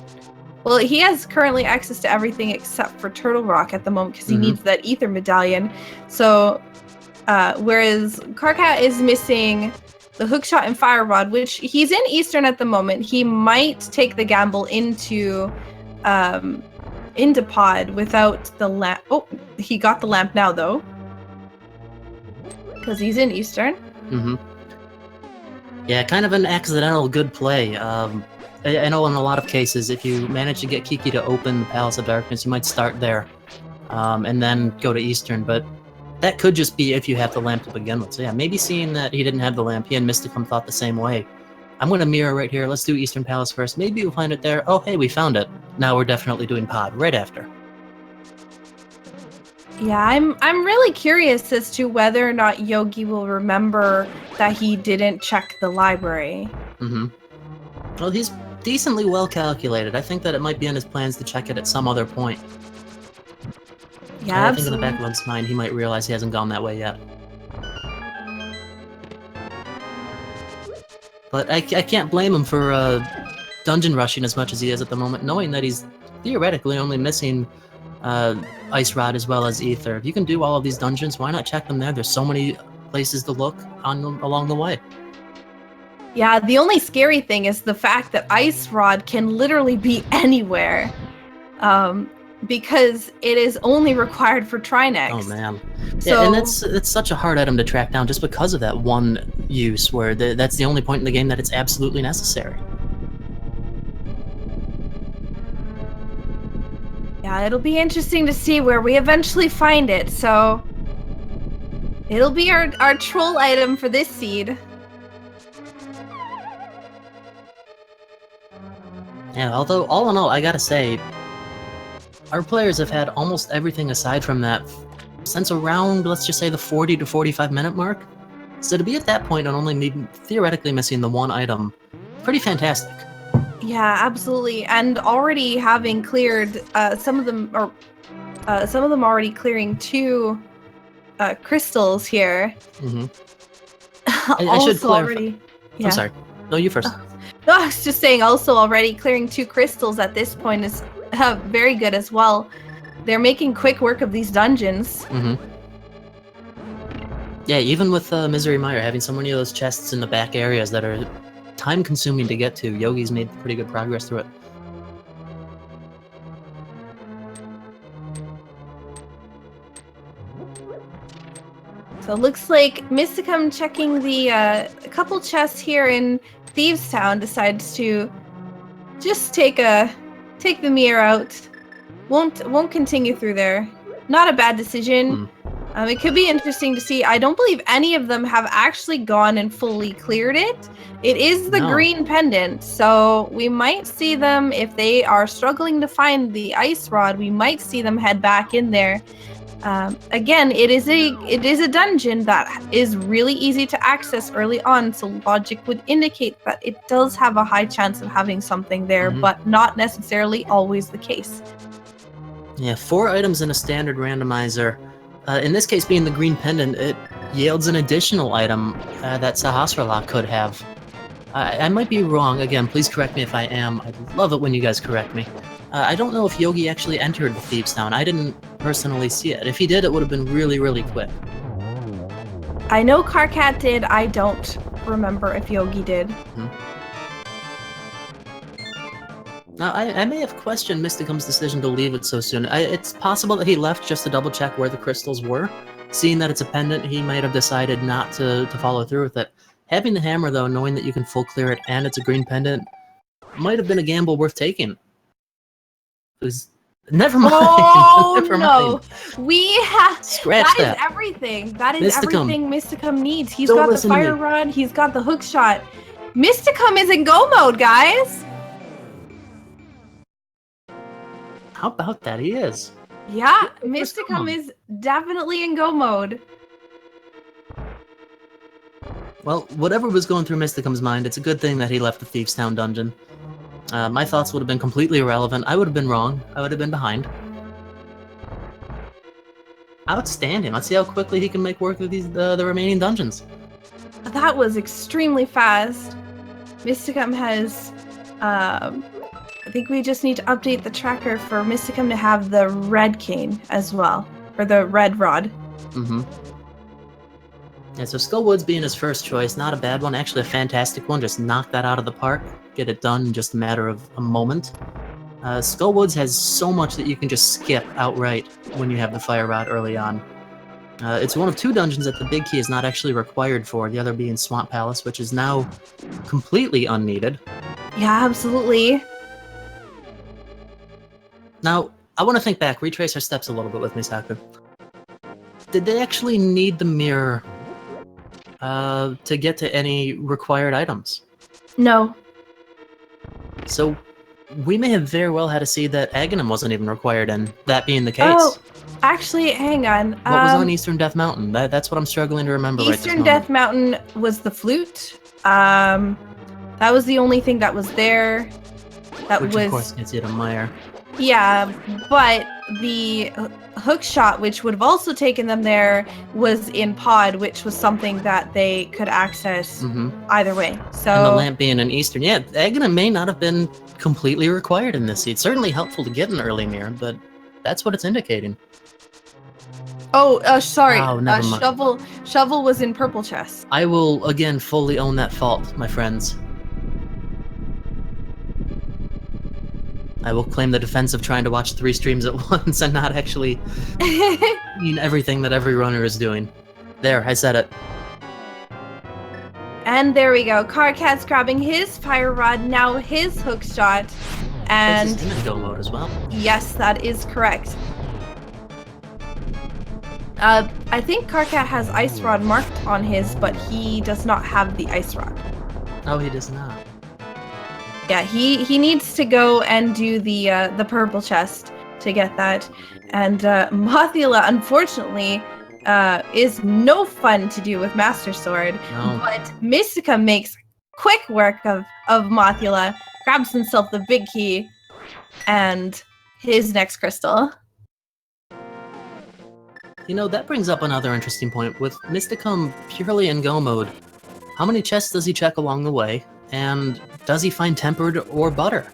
Well, he has currently access to everything except for Turtle Rock at the moment because he needs that Ether Medallion. So, whereas Karkat is missing the Hookshot and Fire Rod, which he's in Eastern at the moment. He might take the gamble into Pod without the lamp. Oh, he got the lamp now, though. Because he's in Eastern. Yeah, kind of an accidental good play. I know in a lot of cases, if you manage to get Kiki to open the Palace of Darkness, you might start there, and then go to Eastern, but that could just be if you have the lamp to begin with. So yeah, maybe seeing that he didn't have the lamp, he and Mysticum thought the same way. I'm going to mirror right here. Let's do Eastern Palace first. Maybe we'll find it there. Oh, hey, we found it. Now we're definitely doing Pod right after. Yeah, I'm really curious as to whether or not Yogi will remember that he didn't check the library. Well, he's decently well calculated. I think that it might be in his plans to check it at some other point. Yeah, I think in the back of his mind, he might realize he hasn't gone that way yet. But I can't blame him for dungeon rushing as much as he is at the moment, knowing that he's theoretically only missing Ice Rod as well as Ether. If you can do all of these dungeons, why not check them there? There's so many places to look along the way. Yeah, the only scary thing is the fact that Ice Rod can literally be anywhere. Because it is only required for Trinex. Oh man. So, yeah, and it's such a hard item to track down just because of that one use where that's the only point in the game that it's absolutely necessary. Yeah, it'll be interesting to see where we eventually find it, so it'll be our troll item for this seed. Yeah, although all in all, I gotta say, our players have had almost everything aside from that since around, let's just say, the 40 to 45 minute mark. So to be at that point and only theoretically missing the one item, pretty fantastic. Yeah, absolutely. And already having cleared some of them already clearing 2 crystals here. I should clarify. Already. Yeah. I'm sorry. No, you first. No, I was just saying also already clearing 2 crystals at this point is very good as well. They're making quick work of these dungeons. Yeah, even with Misery Mire, having so many of those chests in the back areas that are time-consuming to get to, Yogi's made pretty good progress through it. So it looks like Mysticum checking the a couple chests here in Thieves Town decides to just take the mirror out. Won't continue through there. Not a bad decision. It could be interesting to see. I don't believe any of them have actually gone and fully cleared it. It is the green pendant, so we might see them, if they are struggling to find the ice rod, we might see them head back in there. Again, it is a dungeon that is really easy to access early on, so logic would indicate that it does have a high chance of having something there, but not necessarily always the case. Yeah, 4 items in a standard randomizer. In this case, being the green pendant, it yields an additional item that Sahasrarla could have. I might be wrong. Again, please correct me if I am. I'd love it when you guys correct me. I don't know if Yogi actually entered the Thieves Town. I didn't personally see it. If he did, it would have been really, really quick. I know Karkat did. I don't remember if Yogi did. Now, I may have questioned Mysticum's decision to leave it so soon. It's possible that he left just to double-check where the crystals were. Seeing that it's a pendant, he might have decided not to follow through with it. Having the hammer, though, knowing that you can full clear it and it's a green pendant, might have been a gamble worth taking. Never mind. Oh, Never no. mind. We have... Scratch that. That is everything. That is Mysticum. everything Mysticum needs. He's Don't got the listen to fire me. rod. He's got the hook shot. Mysticum is in go mode, guys. How about that? He is. Yeah, Where's Mysticum Ganon? is definitely in go mode. Well, whatever was going through Mysticum's mind, it's a good thing that he left the Thieves Town dungeon. My thoughts would have been completely irrelevant. I would have been wrong. I would have been behind. Outstanding. Let's see how quickly he can make work of these the remaining dungeons. That was extremely fast. Mysticum has, I think we just need to update the tracker for Mysticum to have the red cane as well, or the red rod. Mm-hmm. Yeah, so Skullwoods being his first choice, not a bad one, actually a fantastic one. Just knock that out of the park, get it done in just a matter of a moment. Skullwoods has so much that you can just skip outright when you have the Fire Rod early on. It's one of 2 dungeons that the big key is not actually required for, the other being Swamp Palace, which is now completely unneeded. Yeah, absolutely. Now, I want to think back, retrace our steps a little bit with Misaku. Did they actually need the mirror to get to any required items? No. So, we may have very well had to see that Agahnim wasn't even required, and that being the case. Oh, actually, hang on. What was on Eastern Death Mountain? That's what I'm struggling to remember right this Eastern moment. Death Mountain was the flute. That was the only thing that was there. That Which, was, of course, gets you to Meyer. Yeah, but the hook shot, which would have also taken them there, was in pod, which was something that they could access either way. So, and the lamp being an Eastern, yeah, Agahnim may not have been completely required in this. It's certainly helpful to get an early mirror, but that's what it's indicating. Oh, sorry. Oh, never mind. Shovel was in purple chest. I will again fully own that fault, my friends. I will claim the defense of trying to watch 3 streams at once and not actually mean everything that every runner is doing. There, I said it. And there we go. Karkat's grabbing his fire rod, now his hook shot. And this is him in go mode as well. Yes, that is correct. I think Karkat has ice rod marked on his, but he does not have the ice rod. Oh, he does not. Yeah, he needs to go and do the purple chest to get that. And Mothula, unfortunately, is no fun to do with Master Sword. No. But Mystica makes quick work of Mothula, grabs himself the big key, and his next crystal. You know, that brings up another interesting point. With Mysticum purely in go mode, how many chests does he check along the way? And does he find tempered or butter?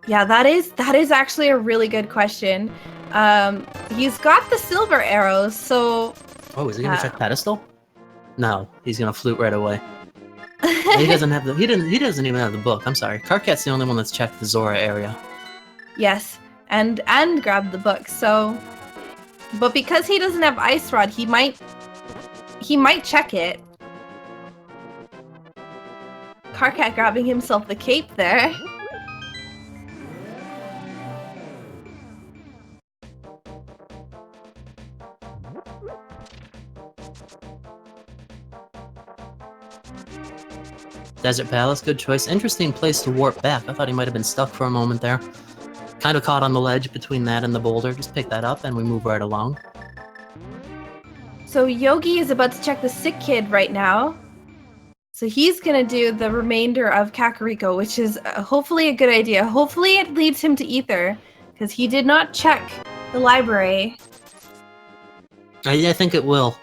Yeah, that is actually a really good question. He's got the silver arrows, so... Oh, is he gonna check pedestal? No, he's gonna flute right away. He doesn't have the. He doesn't even have the book. I'm sorry. Karkat's the only one that's checked the Zora area. Yes, and grabbed the book. So, but because he doesn't have ice rod, he might check it. Karkat grabbing himself the cape there. Desert Palace, good choice. Interesting place to warp back. I thought he might have been stuck for a moment there. Kind of caught on the ledge between that and the boulder. Just pick that up and we move right along. So Yogi is about to check the sick kid right now. So he's gonna do the remainder of Kakariko, which is hopefully a good idea. Hopefully it leads him to Ether, because he did not check the library. I think it will.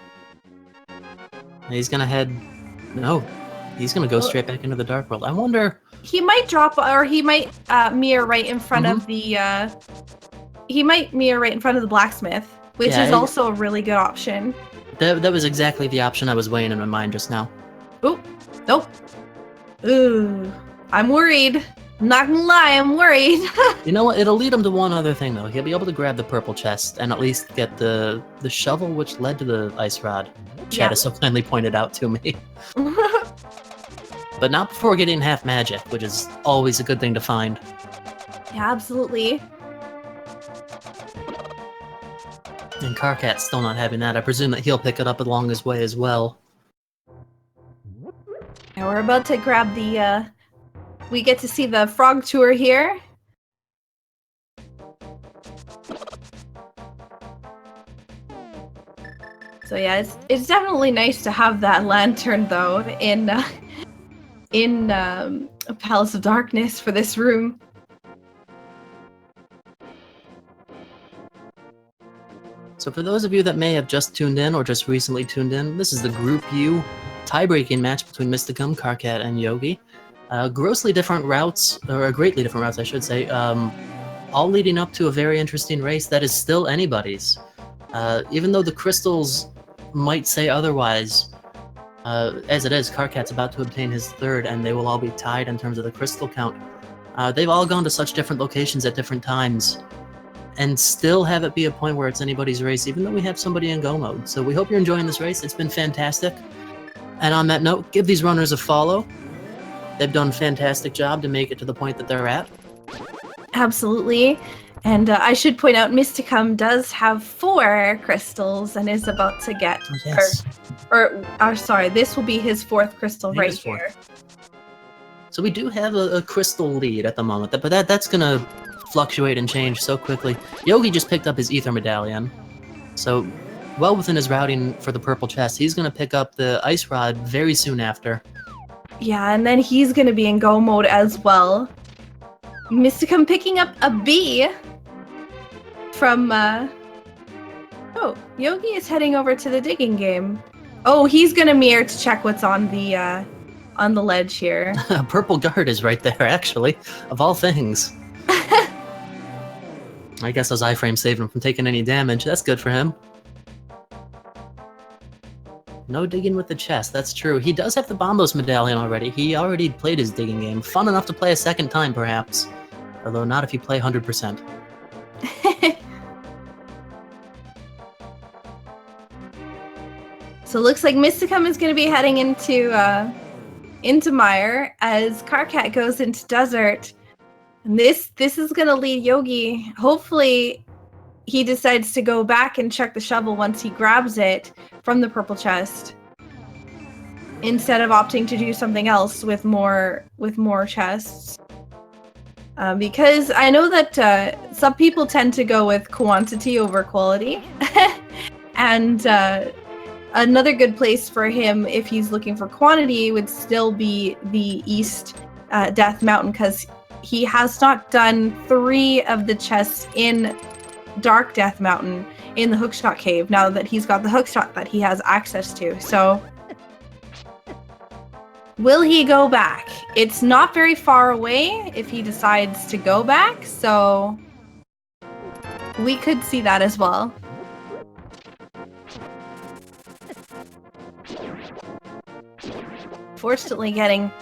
He's gonna head... No. He's gonna go straight back into the Dark World. I wonder... He might drop, or he might mirror right in front of the... he might mirror right in front of the blacksmith, which is also a really good option. That was exactly the option I was weighing in my mind just now. Oh, nope. Ooh, I'm worried. I'm not gonna lie, I'm worried. You know what? It'll lead him to one other thing, though. He'll be able to grab the purple chest and at least get the shovel which led to the ice rod. Chad has so kindly pointed out to me. But not before getting half magic, which is always a good thing to find. Yeah, absolutely. And Karkat's still not having that. I presume that he'll pick it up along his way as well. Yeah, we're about to grab the, we get to see the frog tour here. So yeah, it's definitely nice to have that lantern, though, in Palace of Darkness for this room. So for those of you that may have just tuned in or just recently tuned in, this is the Group U tie-breaking match between Mysticum, Karkat, and Yogi. Grossly different routes, or greatly different routes, I should say, all leading up to a very interesting race that is still anybody's. Even though the crystals might say otherwise, as it is, Karkat's about to obtain his third, and they will all be tied in terms of the crystal count. They've all gone to such different locations at different times, and still have it be a point where it's anybody's race, even though we have somebody in go mode. So we hope you're enjoying this race. It's been fantastic. And on that note, give these runners a follow. They've done a fantastic job to make it to the point that they're at. Absolutely. And I should point out, Mysticum does have 4 crystals and is about to get... Yes. Sorry, this will be his 4th crystal right here. So we do have a crystal lead at the moment, but that's going to fluctuate and change so quickly. Yogi just picked up his Ether Medallion. So, well within his routing for the purple chest, he's going to pick up the Ice Rod very soon after. Yeah, and then he's going to be in go mode as well. Mysticum picking up a B from, Oh, Yogi is heading over to the digging game. Oh, he's going to mirror to check what's on the ledge here. A purple guard is right there, actually, of all things. I guess those iframes saved him from taking any damage. That's good for him. No digging with the chest, that's true. He does have the Bombos medallion already. He already played his digging game. Fun enough to play a second time, perhaps. Although not if you play 100%. So it looks like Mysticum is going to be heading into Mire as Karkat goes into Desert. And this is going to lead Yogi. Hopefully he decides to go back and check the shovel once he grabs it from the purple chest, instead of opting to do something else with more chests. Because I know that some people tend to go with quantity over quality. And another good place for him, if he's looking for quantity, would still be the East Death Mountain, because he has not done 3 of the chests in Dark Death Mountain in the Hookshot Cave, now that he's got the hookshot that he has access to. So, will he go back? It's not very far away if he decides to go back, so we could see that as well. Fortunately, getting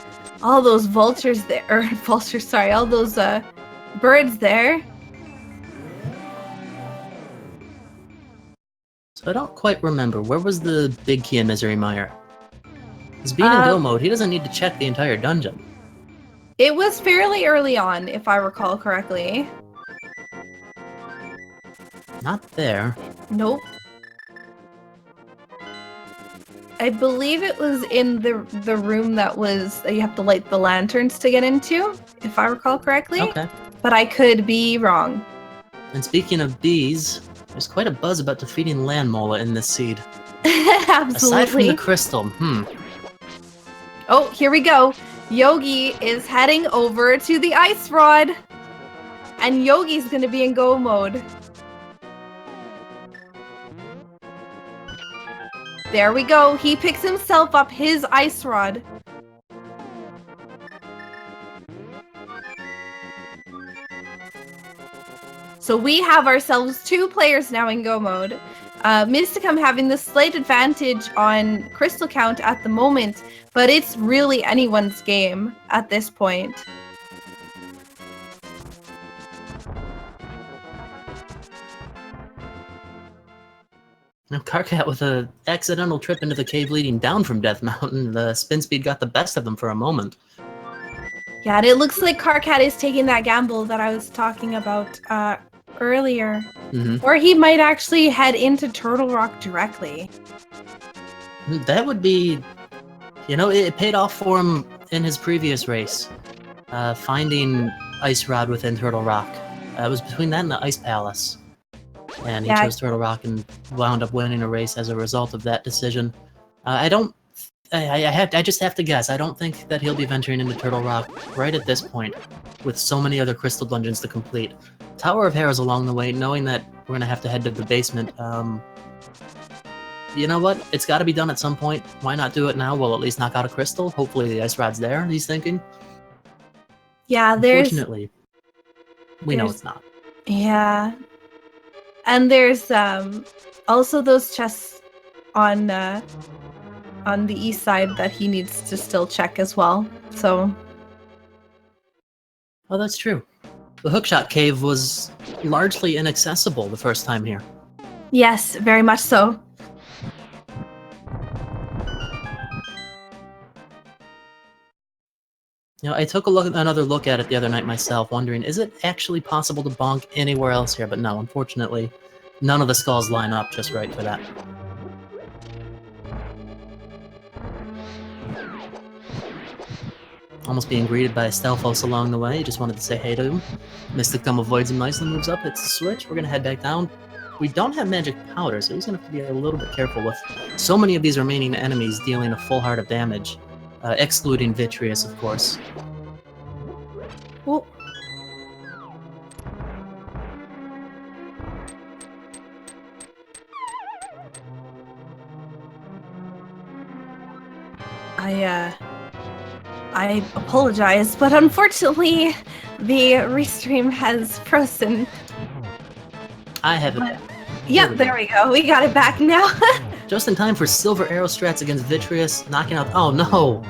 all those vultures there, all those birds there. So I don't quite remember, where was the big key in Misery Mire? Because being in go mode, he doesn't need to check the entire dungeon. It was fairly early on, if I recall correctly. Not there. Nope. I believe it was in the room that you have to light the lanterns to get into, if I recall correctly. Okay. But I could be wrong. And speaking of bees, there's quite a buzz about defeating Landmola in this seed. Absolutely. Aside from the crystal, Oh, here we go. Yogi is heading over to the Ice Rod. And Yogi's going to be in go mode. There we go. He picks himself up his Ice Rod. So we have ourselves 2 players now in go mode. Mysticum having the slight advantage on crystal count at the moment, but it's really anyone's game at this point. Now Karkat with an accidental trip into the cave leading down from Death Mountain. The spin speed got the best of them for a moment. Yeah, and it looks like Karkat is taking that gamble that I was talking about earlier. Or he might actually head into Turtle Rock directly. That would be... You know, it paid off for him in his previous race. Finding Ice Rod within Turtle Rock. It was between that and the Ice Palace. And he chose Turtle Rock and wound up winning a race as a result of that decision. I just have to guess. I don't think that he'll be venturing into Turtle Rock right at this point, with so many other crystal dungeons to complete. Tower of Hera's along the way, knowing that we're gonna have to head to the basement. You know what? It's got to be done at some point. Why not do it now? We'll at least knock out a crystal. Hopefully the ice rod's there, he's thinking. Yeah, Unfortunately, we know it's not. Yeah. And there's also those chests on the east side that he needs to still check as well. So. Oh, that's true. The Hookshot Cave was largely inaccessible the first time here. Yes, very much so. You know, I took another look at it the other night myself, wondering, is it actually possible to bonk anywhere else here? But no, unfortunately, none of the skulls line up just right for that. Almost being greeted by a Stelphos along the way, just wanted to say hey to him. Mystic Gum avoids him nicely, moves up, hits the switch, we're gonna head back down. We don't have magic powder, so he's gonna have to be a little bit careful with so many of these remaining enemies dealing a full heart of damage. Excluding Vitreous, of course. Oh. I apologize, but unfortunately, the restream has frozen. I have it. Yep, there we go. We got it back now. Just in time for Silver Arrow strats against Vitreous, knocking out. Oh no!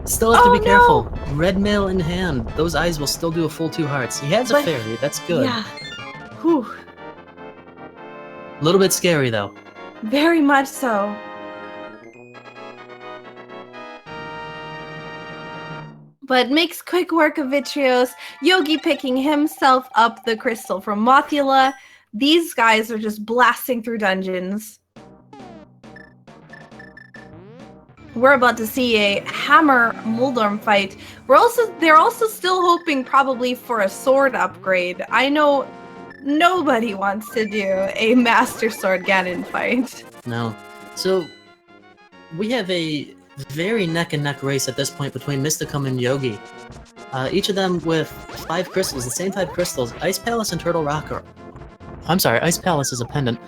Still have to be careful. Red mail in hand. Those eyes will still do a full 2 hearts. He has a fairy. That's good. Yeah. Whew. A little bit scary though. Very much so. But makes quick work of Vitreous. Yogi picking himself up the crystal from Mothula. These guys are just blasting through dungeons. We're about to see a Hammer Muldorm fight. They're also still hoping probably for a sword upgrade. I know nobody wants to do a Master Sword Ganon fight. No. So we have a very neck-and-neck race at this point between Mysticum and Yogi. Each of them with 5 crystals, the same 5 crystals. Ice Palace and Turtle Rock are... I'm sorry, Ice Palace is a pendant.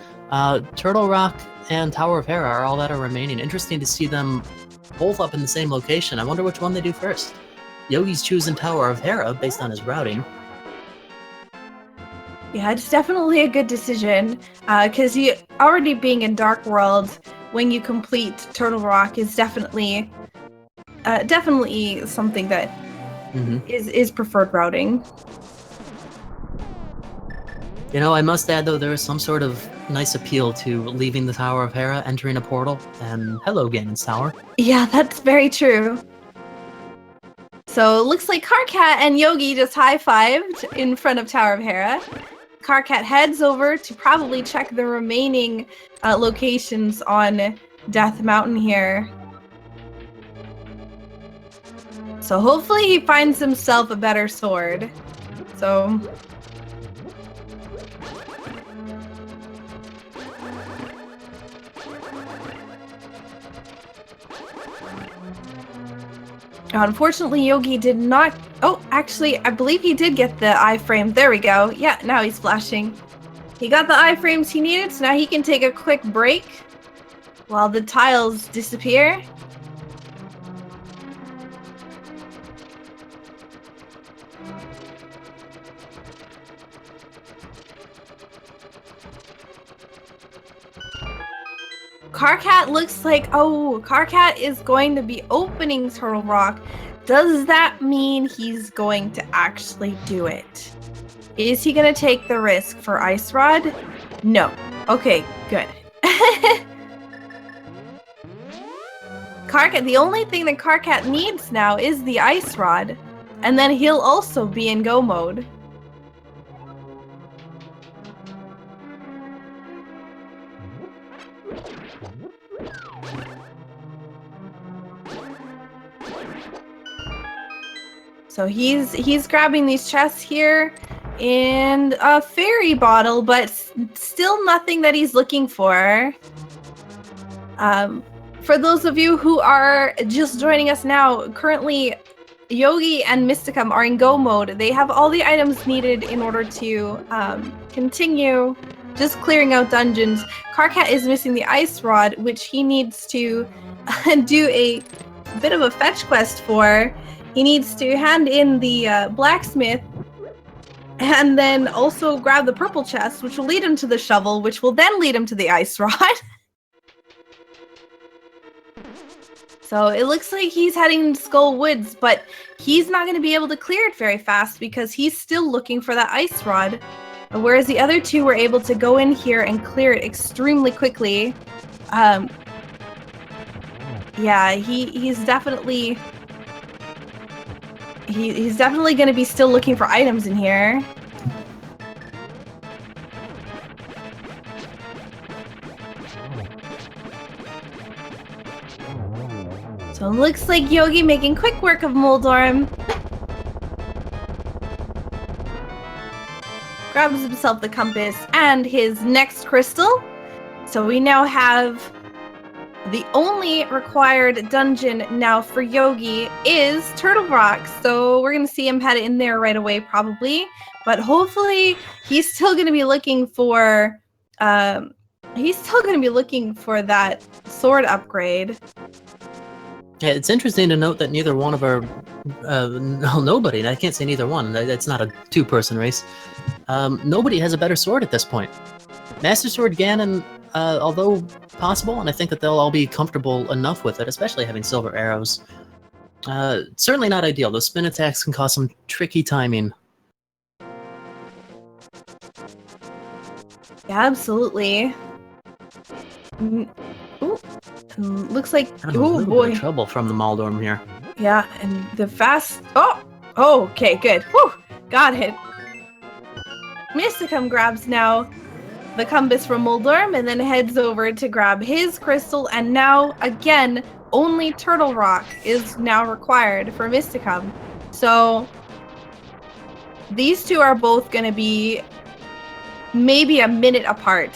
Turtle Rock and Tower of Hera are all that are remaining. Interesting to see them both up in the same location. I wonder which one they do first. Yogi's choosing Tower of Hera based on his routing. Yeah, it's definitely a good decision. Because you already being in Dark World, when you complete Turtle Rock is definitely something that is preferred routing. You know, I must add, though, there is some sort of nice appeal to leaving the Tower of Hera, entering a portal, and hello, Ganon's Tower. Yeah, that's very true. So, it looks like Karkat and Yogi just high-fived in front of Tower of Hera. Karkat heads over to probably check the remaining locations on Death Mountain here. So, hopefully he finds himself a better sword. So... Unfortunately, Yogi did not... Oh, actually, I believe he did get the iframe. There we go. Yeah, now he's flashing. He got the iframes he needed, so now he can take a quick break while the tiles disappear. Karkat looks like, oh, Karkat is going to be opening Turtle Rock. Does that mean he's going to actually do it? Is he going to take the risk for Ice Rod? No. Okay, good. Karkat, the only thing that Karkat needs now is the Ice Rod, and then he'll also be in go mode. So he's grabbing these chests here and a fairy bottle, but still nothing that he's looking for. For those of you who are just joining us now, currently Yogi and Mysticum are in go mode. They have all the items needed in order to continue just clearing out dungeons. Karkat is missing the ice rod, which he needs to do a bit of a fetch quest for. He needs to hand in the blacksmith and then also grab the purple chest, which will lead him to the shovel, which will then lead him to the ice rod. So it looks like he's heading to Skull Woods, but he's not going to be able to clear it very fast because he's still looking for that ice rod. Whereas the other two were able to go in here and clear it extremely quickly. Yeah, he's definitely going to be still looking for items in here. So it looks like Yogi making quick work of Moldorm. Grabs himself the compass and his next crystal. So we now have the only required dungeon now for Yogi is Turtle Rock. So we're going to see him head in there right away probably. But hopefully he's still going to be looking for that sword upgrade. Yeah, it's interesting to note that neither one of our, nobody, I can't say neither one, it's not a two-person race, nobody has a better sword at this point. Master Sword Ganon, although possible, and I think that they'll all be comfortable enough with it, especially having silver arrows, certainly not ideal. Those spin attacks can cause some tricky timing. Yeah, absolutely. Ooh. Looks like A little bit of trouble from the Moldorm here. Yeah, and the fast. Oh, okay, good. Whew, got it. Mysticum grabs now the compass from Moldorm and then heads over to grab his crystal. And now again, only Turtle Rock is now required for Mysticum. So these two are both going to be maybe a minute apart.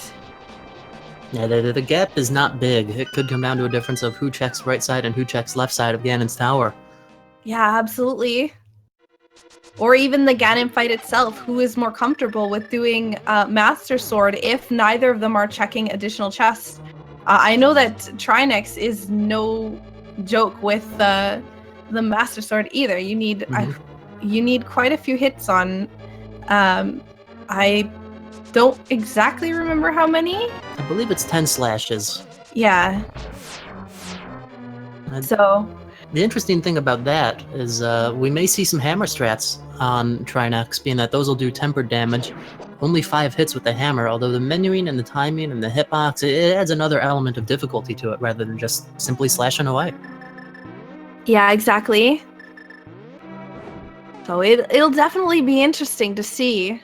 Yeah, the gap is not big. It could come down to a difference of who checks right side and who checks left side of Ganon's tower. Yeah, absolutely. Or even the Ganon fight itself. Who is more comfortable with doing Master Sword if neither of them are checking additional chests? I know that Trinex is no joke with the Master Sword either. You need you need quite a few hits on. I don't exactly remember how many. I believe it's 10 slashes. Yeah. So the interesting thing about that is we may see some hammer strats on Trinex, being that those will do tempered damage. Only 5 hits with the hammer, although the menuing and the timing and the hitbox, it adds another element of difficulty to it rather than just simply slashing away. Yeah, exactly. So it'll definitely be interesting to see.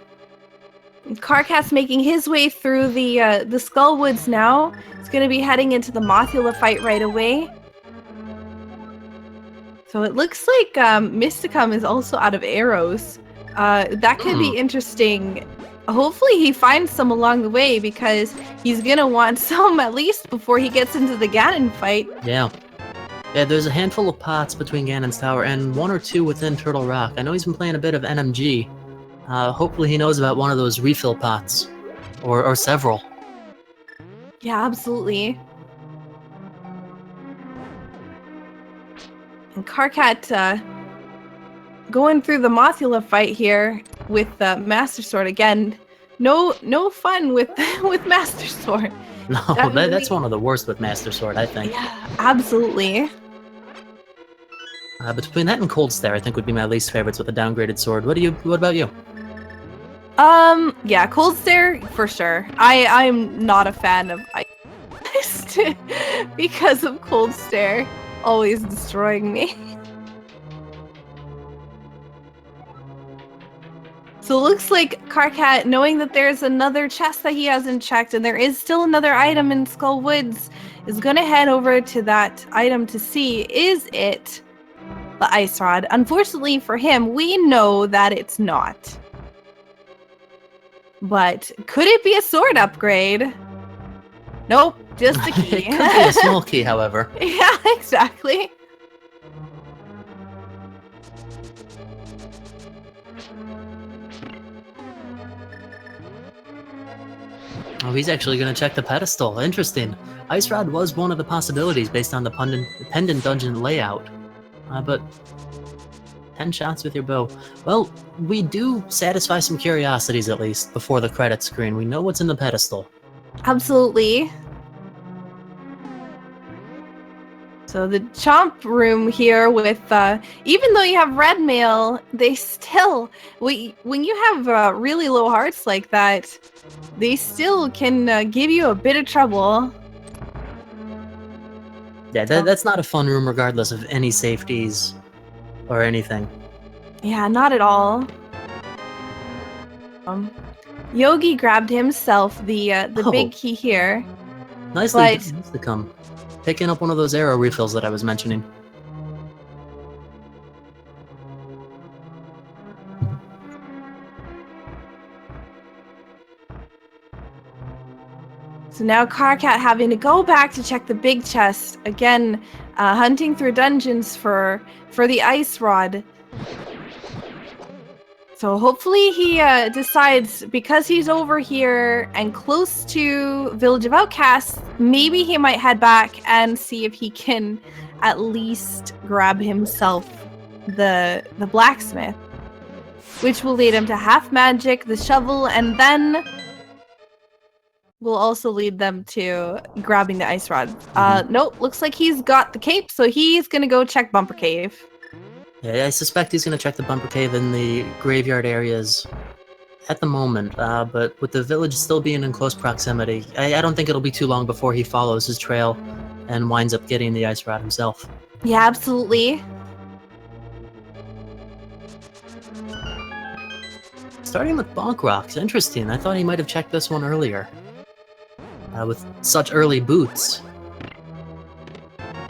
Karkat's making his way through the Skull Woods now. He's going to be heading into the Mothula fight right away. So it looks like Mysticum is also out of arrows. That could be interesting. Hopefully he finds some along the way because he's going to want some at least before he gets into the Ganon fight. Yeah. Yeah, there's a handful of pots between Ganon's tower and 1 or 2 within Turtle Rock. I know he's been playing a bit of NMG. Hopefully he knows about one of those refill pots. Or several. Yeah, absolutely. And Karkat going through the Mothula fight here with Master Sword again. No fun with Master Sword. No, that's one of the worst with Master Sword, I think. Yeah, absolutely. Between that and Cold Stare, I think would be my least favorites with a downgraded sword. What about you? Yeah, Cold Stare for sure. I'm not a fan of ice because of Cold Stare always destroying me. So it looks like Karkat, knowing that there's another chest that he hasn't checked and there is still another item in Skull Woods, is going to head over to that item to see, is it the Ice Rod? Unfortunately for him, we know that it's not. But could it be a sword upgrade? Nope, just a key. It could be a small key, however. Yeah, exactly. Oh, he's actually going to check the pedestal. Interesting. Ice Rod was one of the possibilities based on the pendant dungeon layout. But 10 shots with your bow. Well, we do satisfy some curiosities at least before the credits screen. We know what's in the pedestal. Absolutely. So the chomp room here with, even though you have red mail, they still, when you have really low hearts like that, they still can give you a bit of trouble. Yeah, that's not a fun room regardless of any safeties or anything. Yeah, not at all. Yogi grabbed himself the big key here. Nicely done, to come. Picking up one of those arrow refills that I was mentioning. So now Karkat having to go back to check the big chest again, hunting through dungeons for the ice rod. So hopefully he decides, because he's over here and close to Village of Outcasts, maybe he might head back and see if he can at least grab himself the blacksmith, which will lead him to half magic, the shovel, and then will also lead them to grabbing the ice rod. Nope, looks like he's got the cape, so he's gonna go check Bumper Cave. Yeah, I suspect he's going to check the Bumper Cave in the graveyard areas at the moment, but with the village still being in close proximity, I don't think it'll be too long before he follows his trail and winds up getting the ice rod himself. Yeah, absolutely. Starting with Bonk Rocks, interesting. I thought he might have checked this one earlier. With such early boots.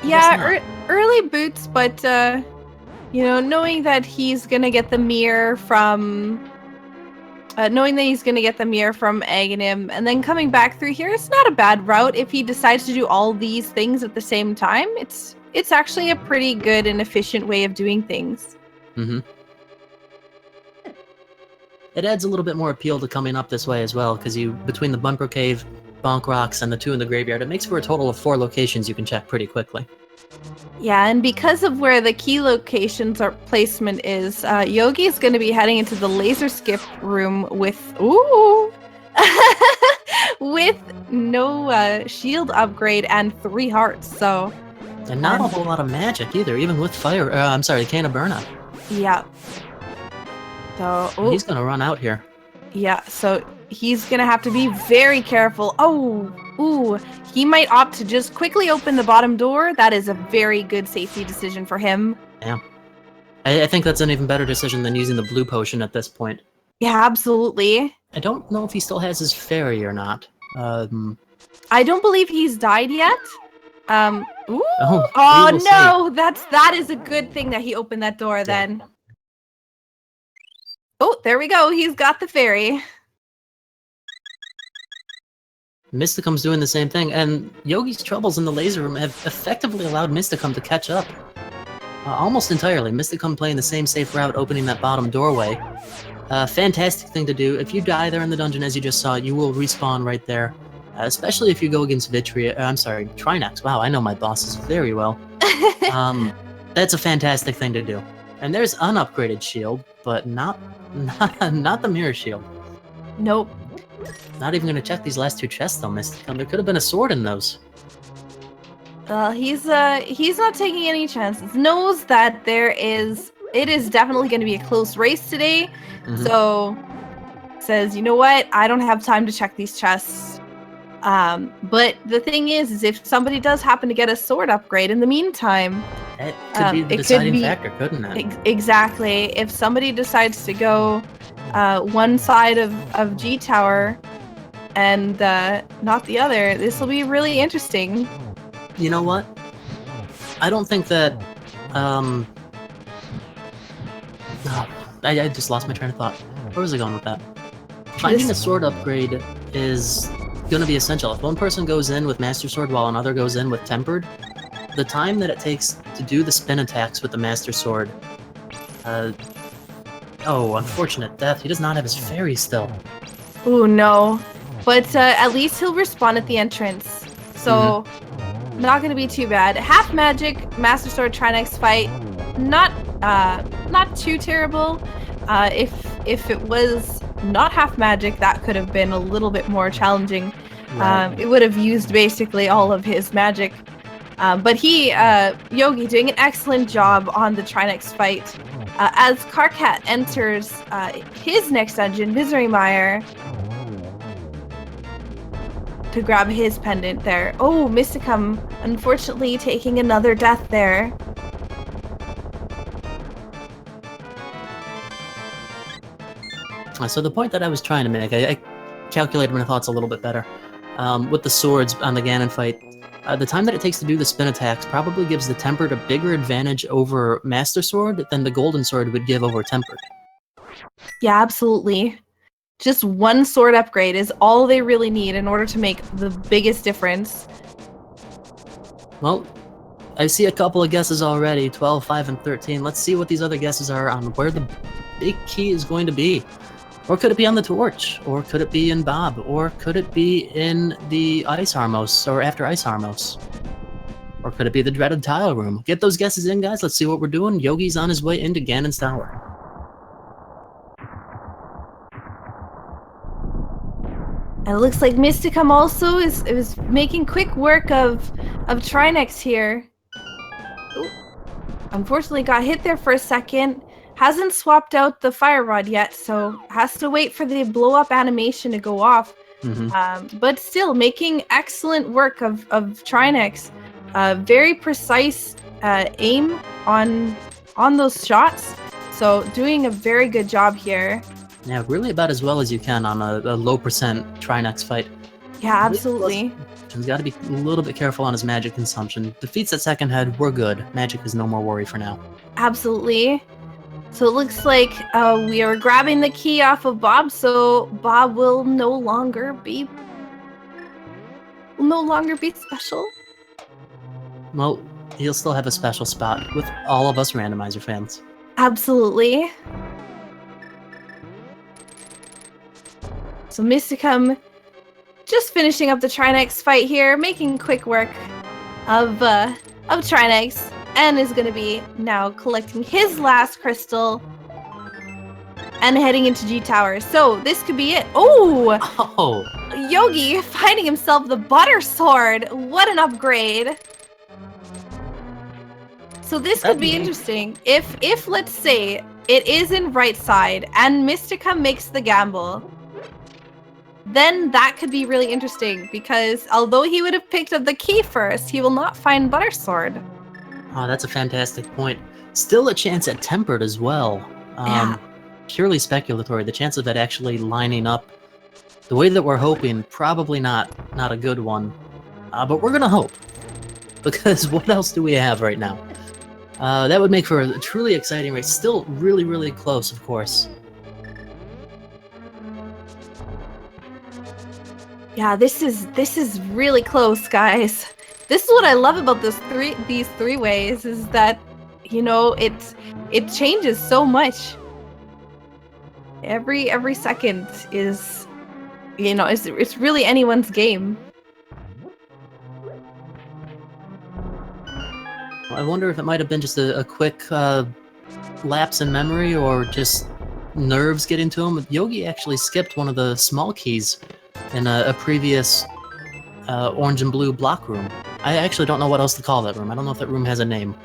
Yeah, early boots, but you know, knowing that he's gonna get the mirror from Agahnim, and then coming back through here, it's not a bad route if he decides to do all these things at the same time. It's actually a pretty good and efficient way of doing things. Mm-hmm. It adds a little bit more appeal to coming up this way as well, because between the Bumper Cave, Bonk Rocks, and the 2 in the graveyard, it makes for a total of 4 locations you can check pretty quickly. Yeah, and because of where the key locations or placement is, Yogi is going to be heading into the laser skip room with with no shield upgrade and 3 hearts. So, and not a whole lot of magic either, even with fire. I'm sorry, the Cane of Burnout. Yeah. So he's going to run out here. Yeah, so he's going to have to be very careful. He might opt to just quickly open the bottom door. That is a very good safety decision for him. Yeah. I think that's an even better decision than using the blue potion at this point. Yeah, absolutely. I don't know if he still has his fairy or not. I don't believe he's died yet. No, that is a good thing that he opened that door then. Oh, there we go. He's got the fairy. Mysticum's doing the same thing, and Yogi's troubles in the laser room have effectively allowed Mysticum to catch up. Almost entirely. Mysticum playing the same safe route, opening that bottom doorway. Fantastic thing to do. If you die there in the dungeon, as you just saw, you will respawn right there. Especially if you go against Trinex. Wow, I know my bosses very well. That's a fantastic thing to do. And there's unupgraded shield, but not the mirror shield. Nope. Not even gonna check these last 2 chests though, Mysticum. There could have been a sword in those. He's not taking any chances. Knows that it is definitely going to be a close race today. Mm-hmm. So says, you know what? I don't have time to check these chests. But the thing is if somebody does happen to get a sword upgrade in the meantime, it could be the deciding factor, couldn't it? Exactly. If somebody decides to go one side of G Tower and not the other, this will be really interesting. You know what? I don't think that I just lost my train of thought. Where was I going with that? Finding a sword upgrade is going to be essential. If one person goes in with Master Sword while another goes in with Tempered, the time that it takes to do the spin attacks with the Master Sword... unfortunate death. He does not have his fairy still. Ooh, no. But at least he'll respawn at the entrance. So, not gonna be too bad. Half magic, Master Sword Trinex fight. Not too terrible. If it was not half magic, that could have been a little bit more challenging. Right. It would have used basically all of his magic. But Yogi, doing an excellent job on the Trinex fight. As Karkat enters his next dungeon, Misery Mire, to grab his pendant there. Oh, Mysticum, unfortunately taking another death there. So the point that I was trying to make, I calculated my thoughts a little bit better. With the swords on the Ganon fight, the time that it takes to do the spin attacks probably gives the Tempered a bigger advantage over Master Sword than the Golden Sword would give over Tempered. Yeah, absolutely. Just one sword upgrade is all they really need in order to make the biggest difference. Well, I see a couple of guesses already, 12, 5, and 13. Let's see what these other guesses are on where the big key is going to be. Or could it be on the torch? Or could it be in Bob? Or could it be in the Ice Armos, or after Ice Armos? Or could it be the dreaded tile room? Get those guesses in, guys. Let's see what we're doing. Yogi's on his way into Ganon's Tower. And it looks like Mysticum also is making quick work of Trinex here. Ooh. Unfortunately got hit there for a second. Hasn't swapped out the fire rod yet, so has to wait for the blow up animation to go off. But still making excellent work of Trinex. Very precise aim on those shots. So doing a very good job here. Yeah, really about as well as you can on a low percent Trinex fight. Yeah, absolutely. He's got to be a little bit careful on his magic consumption. Defeats that second head, we're good. Magic is no more worry for now. Absolutely. So it looks like we are grabbing the key off of Bob, so Bob will no longer be special. Well, he'll still have a special spot with all of us randomizer fans. Absolutely. So Mysticum just finishing up the Trinex fight here, making quick work of Trinex, and is going to be now collecting his last crystal and heading into G Tower. So this could be it. Oh! Yogi finding himself the Butter Sword. What an upgrade. So this could be interesting. If let's say it is in right side and Mysticum makes the gamble, then that could be really interesting, because although he would have picked up the key first, he will not find Butter Sword. Oh, that's a fantastic point. Still a chance at Tempered as well. Yeah. Purely speculatory. The chance of it actually lining up the way that we're hoping, probably not a good one. But we're gonna hope, because what else do we have right now? That would make for a truly exciting race. Still really, really close, of course. Yeah, this is really close, guys. This is what I love about these three ways, is that, you know, it changes so much. Every second is, you know, it's really anyone's game. I wonder if it might have been just a quick lapse in memory, or just nerves getting to him. Yogi actually skipped one of the small keys in a previous orange and blue block room. I actually don't know what else to call that room. I don't know if that room has a name.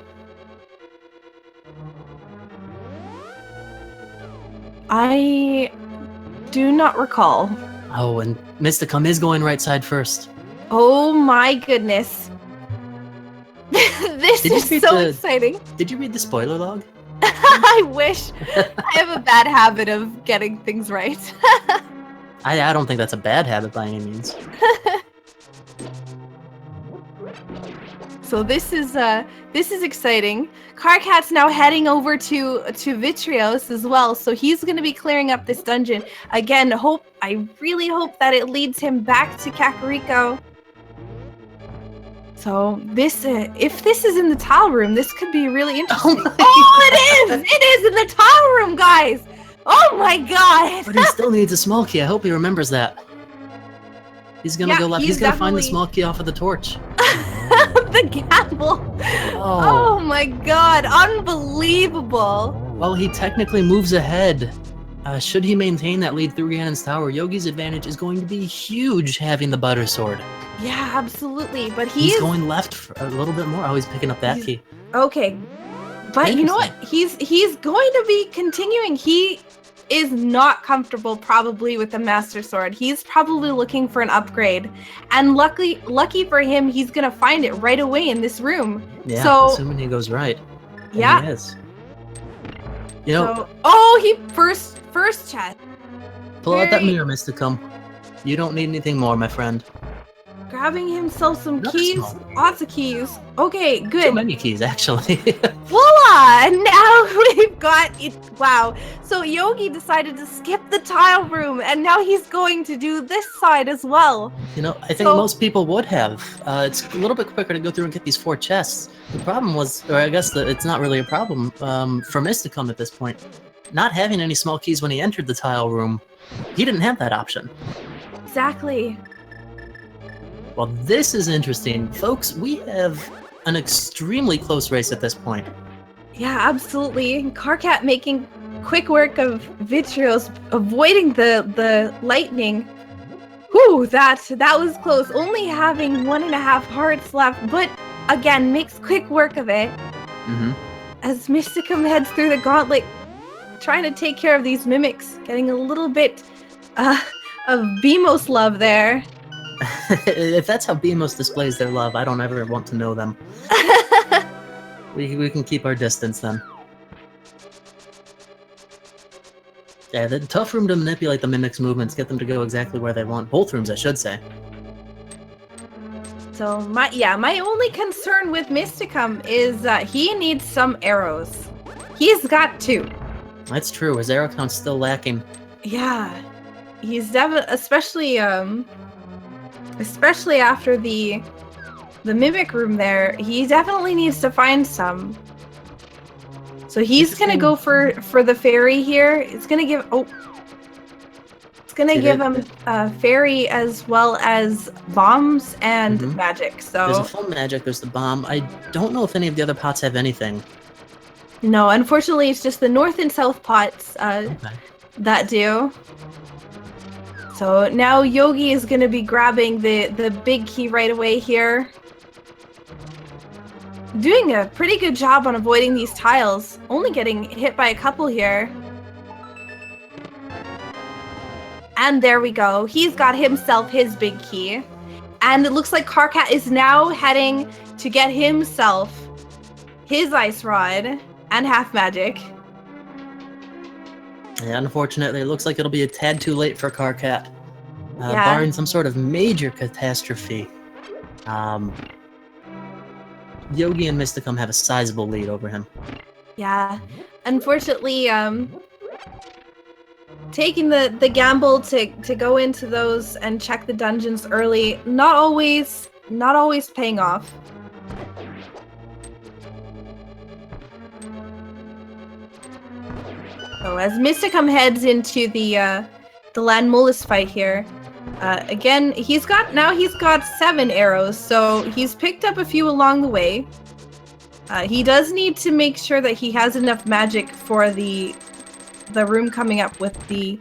I do not recall. Oh, and Mysticum is going right side first. Oh my goodness. This is so exciting. Did you read the spoiler log? I wish. I have a bad habit of getting things right. I don't think that's a bad habit by any means. So this is exciting. Karkat's now heading over to Vitrios as well, so he's going to be clearing up this dungeon. Again, I really hope that it leads him back to Kakariko. So this, if this is in the tile room, this could be really interesting. Oh, it is! It is in the tile room, guys! Oh my god! But he still needs a small key. I hope he remembers that. He's gonna go left. He's gonna find the small key off of the torch. The gamble. Oh my god, unbelievable. Well, he technically moves ahead. Should he maintain that lead through Ganon's tower, Yogi's advantage is going to be huge having the butter sword. Yeah, absolutely. But he's going left for a little bit more. Oh, he's picking up that key. Okay. But you know what? He's going to be continuing. He is not comfortable probably with the Master Sword. He's probably looking for an upgrade. And lucky for him, he's going to find it right away in this room. Yeah, so, assuming he goes right. Yeah. He is. You know, he first chest. Pull out that mirror, Mysticum. You don't need anything more, my friend. Grabbing himself some keys. Lots of keys. Okay, good. Too many keys, actually. Voila! And now we've got it. Wow. So Yogi decided to skip the tile room, and now he's going to do this side as well. You know, I think most people would have. It's a little bit quicker to go through and get these 4 chests. The problem was, or I guess it's not really a problem for Mysticum at this point. Not having any small keys when he entered the tile room, he didn't have that option. Exactly. Well, this is interesting. Folks, we have an extremely close race at this point. Yeah, absolutely. Karkat making quick work of Vitrios, avoiding the lightning. Whew, that was close. Only having 1.5 hearts left, but again, makes quick work of it. As Mysticum heads through the gauntlet, trying to take care of these mimics, getting a little bit of Beamos love there. If that's how Beamos displays their love, I don't ever want to know them. we can keep our distance then. Yeah, the tough room to manipulate the mimics' movements, get them to go exactly where they want. Both rooms, I should say. So my only concern with Mysticum is he needs some arrows. He's got 2. That's true. His arrow count's still lacking. Yeah, he's definitely, especially after the mimic room there, he definitely needs to find some. So he's gonna go for the fairy here. It's gonna give him a fairy as well as bombs and magic. So there's a full magic. There's the bomb. I don't know if any of the other pots have anything. No, unfortunately, it's just the north and south pots that do. So now Yogi is going to be grabbing the big key right away here. Doing a pretty good job on avoiding these tiles. Only getting hit by a couple here. And there we go. He's got himself his big key. And it looks like Karkat is now heading to get himself his ice rod and half magic. Yeah, unfortunately, it looks like it'll be a tad too late for Karkat. Barring some sort of major catastrophe. Yogi and Mysticum have a sizable lead over him. Yeah. Unfortunately, taking the gamble to go into those and check the dungeons early, not always paying off. So as Mysticum heads into the Land Molus fight here, again he's got 7 arrows, so he's picked up a few along the way. He does need to make sure that he has enough magic for the room coming up with the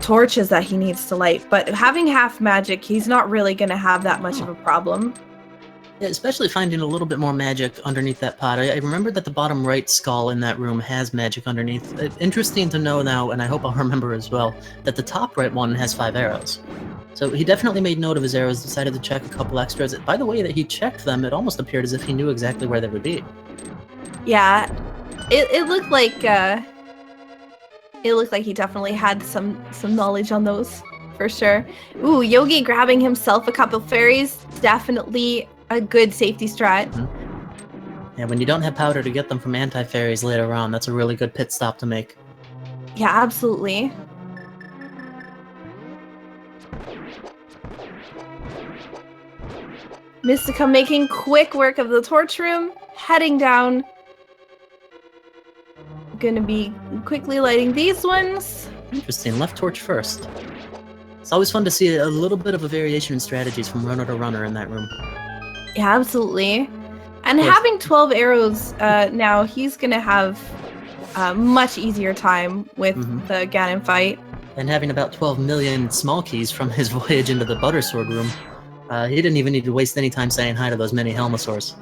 torches that he needs to light, but having half magic, he's not really going to have that much of a problem. Yeah, especially finding a little bit more magic underneath that pot. I remember that the bottom right skull in that room has magic underneath. Interesting to know now, and I hope I'll remember as well, that the top right one has 5 arrows. So he definitely made note of his arrows, decided to check a couple extras. By the way that he checked them, it almost appeared as if he knew exactly where they would be. Yeah, it looked like he definitely had some knowledge on those, for sure. Ooh, Yogi grabbing himself a couple fairies, definitely a good safety strat. Yeah, when you don't have powder to get them from anti-fairies later on, that's a really good pit stop to make. Yeah, absolutely. Mysticum making quick work of the torch room, heading down. Gonna be quickly lighting these ones. Interesting, left torch first. It's always fun to see a little bit of a variation in strategies from runner to runner in that room. Yeah, absolutely. And Of course. having 12 arrows now, he's going to have a much easier time with the Ganon fight. And having about 12 million small keys from his voyage into the Buttersword room, he didn't even need to waste any time saying hi to those many Helmasaurs.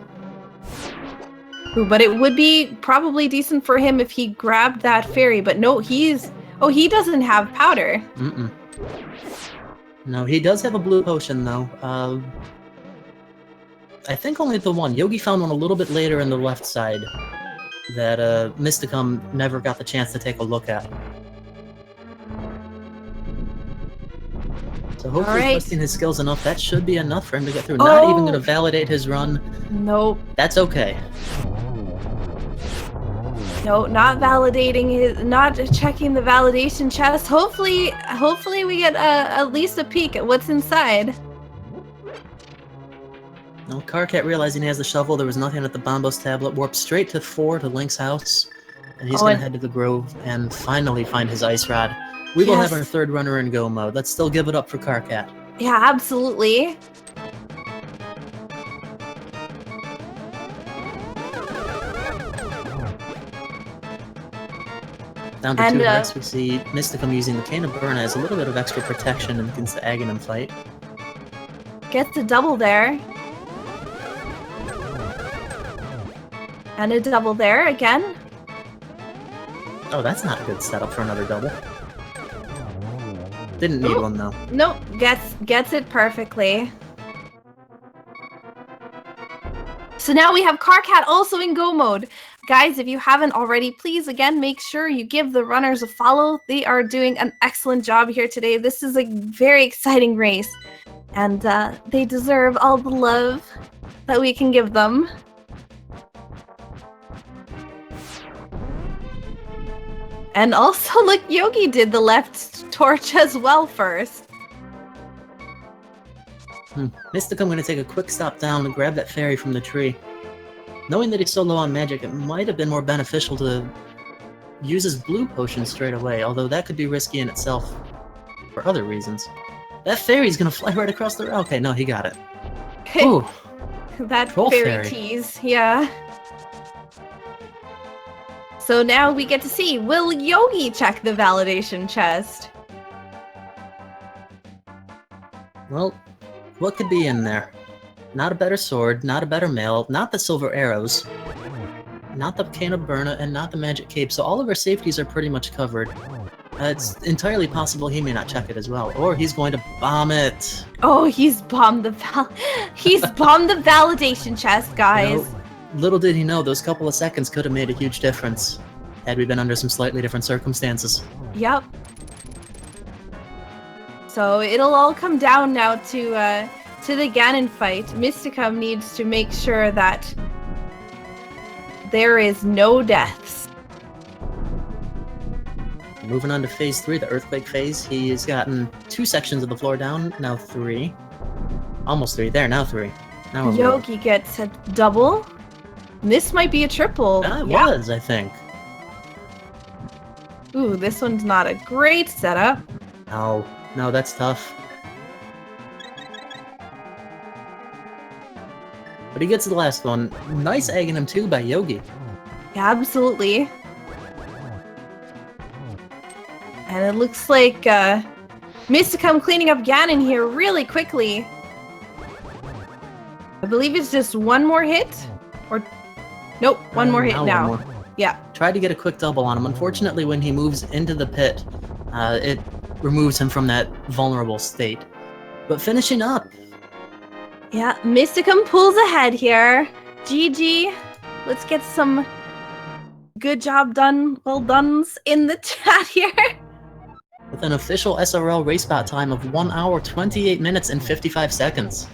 Ooh, but it would be probably decent for him if he grabbed that fairy, but no, he's... Oh, he doesn't have powder. No, he does have a blue potion, though. I think only the one. Yogi found one a little bit later in the left side that Mysticum never got the chance to take a look at. So hopefully testing his skills enough, that should be enough for him to get through. Not even going to validate his run. Nope. That's okay. No, not validating his, not checking the validation chest. Hopefully we get at least a peek at what's inside. No, Karkat, realizing he has the shovel, there was nothing at the Bombos tablet, warps straight to 4 to Link's house, and he's going to head to the Grove and finally find his Ice Rod. We will have our third runner in go mode. Let's still give it up for Karkat. Yeah, absolutely. Down to 2 hearts, we see Mysticum using the Cane of Burna as a little bit of extra protection against the Agahnim fight. Gets a double there. And a double there again. Oh, that's not a good setup for another double. Didn't need one, though. Nope, gets it perfectly. So now we have Karkat also in go mode. Guys, if you haven't already, please, again, make sure you give the runners a follow. They are doing an excellent job here today. This is a very exciting race, and they deserve all the love that we can give them. And also, look, Yogi did the left torch as well first. Mysticum going to take a quick stop down and grab that fairy from the tree. Knowing that he's so low on magic, it might have been more beneficial to use his blue potion straight away, although that could be risky in itself for other reasons. That fairy's going to fly right across the... Okay, no, he got it. Ooh. That fairy tease, yeah. So now we get to see, will Yogi check the validation chest? Well, what could be in there? Not a better sword, not a better mail, not the silver arrows, not the Cane of Burna, and not the magic cape, so all of our safeties are pretty much covered. It's entirely possible he may not check it as well, or he's going to bomb it. Oh, he's bombed the validation chest, guys. You know, little did he know, those couple of seconds could have made a huge difference, had we been under some slightly different circumstances. Yep. So it'll all come down now to the Ganon fight. Mysticum needs to make sure that there is no deaths. Moving on to phase 3, the Earthquake phase. He's gotten 2 sections of the floor down, now 3. Almost 3, there, now 3. Now Yogi gets a double. This might be a triple. It was, I think. Ooh, this one's not a great setup. No, that's tough. But he gets the last one. Nice Agahnim too by Yogi. Yeah, absolutely. And it looks like Mysticum cleaning up Ganon here really quickly. I believe it's just one more hit? Or nope, one more hit now. One more. Yeah. Tried to get a quick double on him. Unfortunately, when he moves into the pit, it removes him from that vulnerable state. But finishing up. Yeah, Mysticum pulls ahead here. GG. Let's get some good job done, well done's in the chat here. With an official SRL race spot time of 1 hour, 28 minutes, and 55 seconds.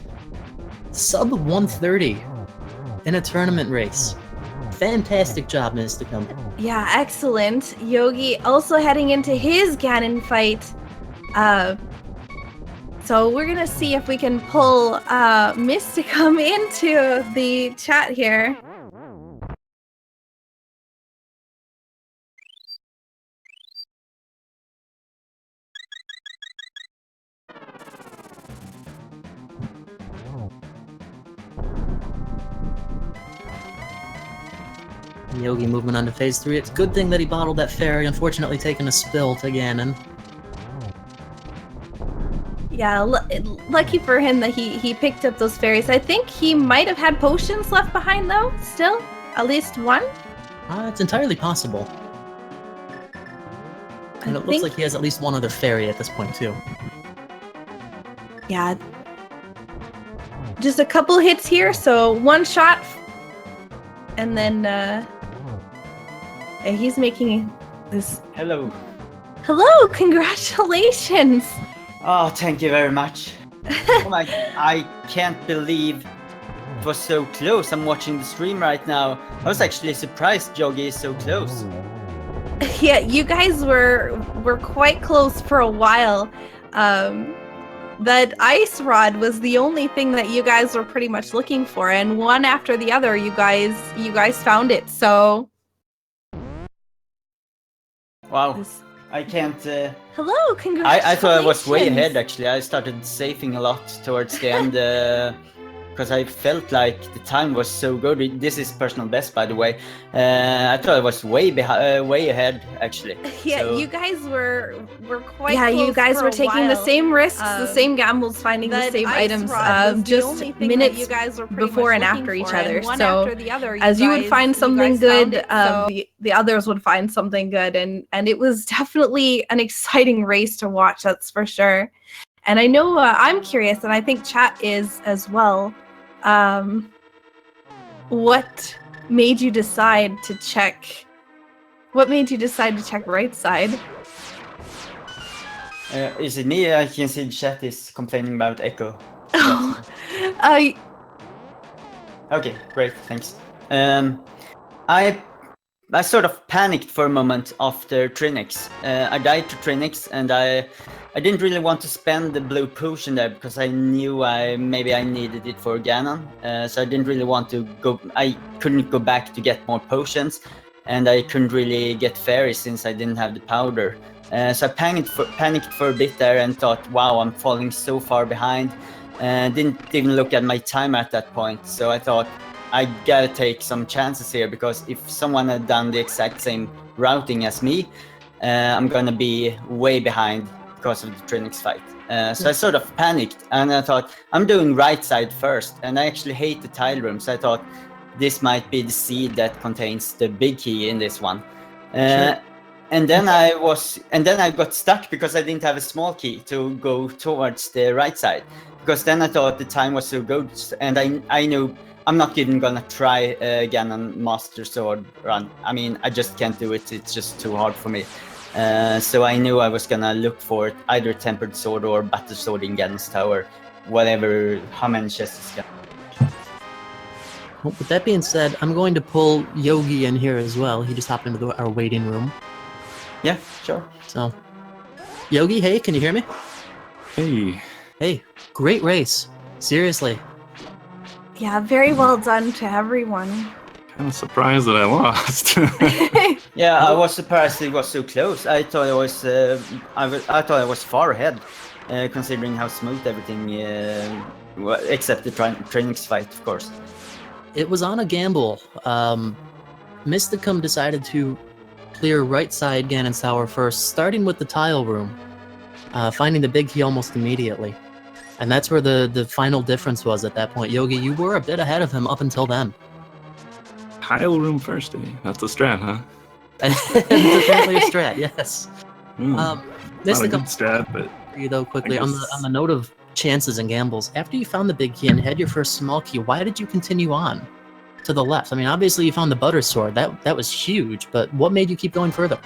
Sub 130 in a tournament race. Fantastic job, Mysticum. Yeah, excellent. Yogi also heading into his Ganon fight. So we're gonna see if we can pull Mysticum into the chat here. Yogi movement on to phase 3. It's a good thing that he bottled that fairy, unfortunately taking a spill to Ganon. Yeah, lucky for him that he picked up those fairies. I think he might have had potions left behind, though, still. At least one? It's entirely possible. And it looks like he has at least one other fairy at this point, too. Yeah. Just a couple hits here, so one shot. And then, he's making this... Hello. Hello, congratulations! Oh, thank you very much. Oh my, I can't believe it was so close. I'm watching the stream right now. I was actually surprised Yogi is so close. Yeah, you guys were quite close for a while. That ice rod was the only thing that you guys were pretty much looking for, and one after the other, you guys found it. So, Wow, I can't. Hello, congratulations! I thought I was way ahead. Actually, I started saving a lot towards the end because I felt like the time was so good. This is personal best, by the way. I thought I was way ahead, actually. Yeah, so... you guys were quite. Yeah, close you guys for were a taking the while. same risks, the same gambles, finding the same items, just minutes you guys were before and after each other. One So, after the other, as you would find something good, the others would find something good, and it was definitely an exciting race to watch. That's for sure. And I know I'm curious, and I think chat is as well. What made you decide to check? What made you decide to check right side? Is it me? I can see the chat is complaining about echo. Okay, great, thanks. I sort of panicked for a moment after Trinix. I died to Trinix, and I didn't really want to spend the blue potion there because I knew maybe I needed it for Ganon. So I didn't really want to go. I couldn't go back to get more potions, and I couldn't really get fairies since I didn't have the powder. So I panicked for a bit there and thought, wow, I'm falling so far behind. Didn't even look at my timer at that point. So I thought, I gotta take some chances here, because if someone had done the exact same routing as me, I'm gonna be way behind because of the Trinix fight. So I sort of panicked, and I thought, I'm doing right side first, and I actually hate the tile room, so I thought this might be the seed that contains the big key in this one. Sure. And then I got stuck because I didn't have a small key to go towards the right side, because then I thought the time was so good, and I knew I'm not even gonna try Ganon Master Sword run. I mean, I just can't do it. It's just too hard for me. So I knew I was gonna look for either Tempered Sword or Battle Sword in Ganon's Tower, whatever, how many chests is Ganon. Well, with that being said, I'm going to pull Yogi in here as well. He just hopped into our waiting room. Yeah, sure. So, Yogi, hey, can you hear me? Hey. Hey, great race. Seriously. Yeah, very well done to everyone. Kind of surprised that I lost. Yeah, I was surprised it was so close. I thought I thought I was far ahead, considering how smooth everything, except the Trinix fight, of course. It was on a gamble. Mysticum decided to clear right side Ganon's Tower first, starting with the tile room, finding the big key almost immediately. And that's where the final difference was at that point. Yogi, you were a bit ahead of him up until then. Tile room first, eh? That's a strat, huh? It's apparently a strat, yes. Not a Mysticum, good strat, but... you though, quickly, I on guess- the note of chances and gambles, after you found the big key and had your first small key, why did you continue on to the left? I mean, obviously you found the butter sword. That was huge, but what made you keep going further?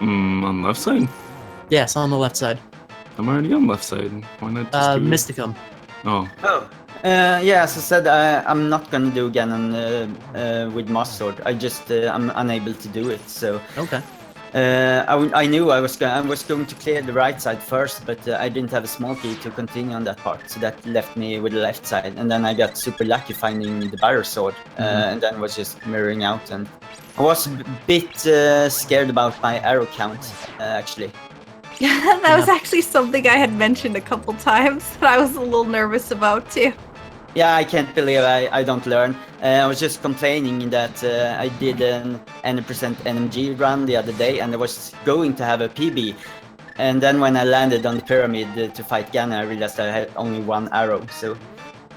on the left side? Yes, on the left side. I'm already on the left side. Why not just do it? Mysticum. Oh, Yeah, as I said, I'm not gonna do Ganon with Master Sword. I'm unable to do it, so... Okay. I knew I was going to clear the right side first, but I didn't have a small key to continue on that part, so that left me with the left side. And then I got super lucky finding the Barrow Sword, and then was just mirroring out. And I was a bit scared about my arrow count, actually. That was actually something I had mentioned a couple times that I was a little nervous about too. Yeah, I can't believe I don't learn. I was just complaining that I did an N% NMG run the other day, and I was going to have a PB. And then when I landed on the pyramid to fight Ganon, I realized I had only one arrow. So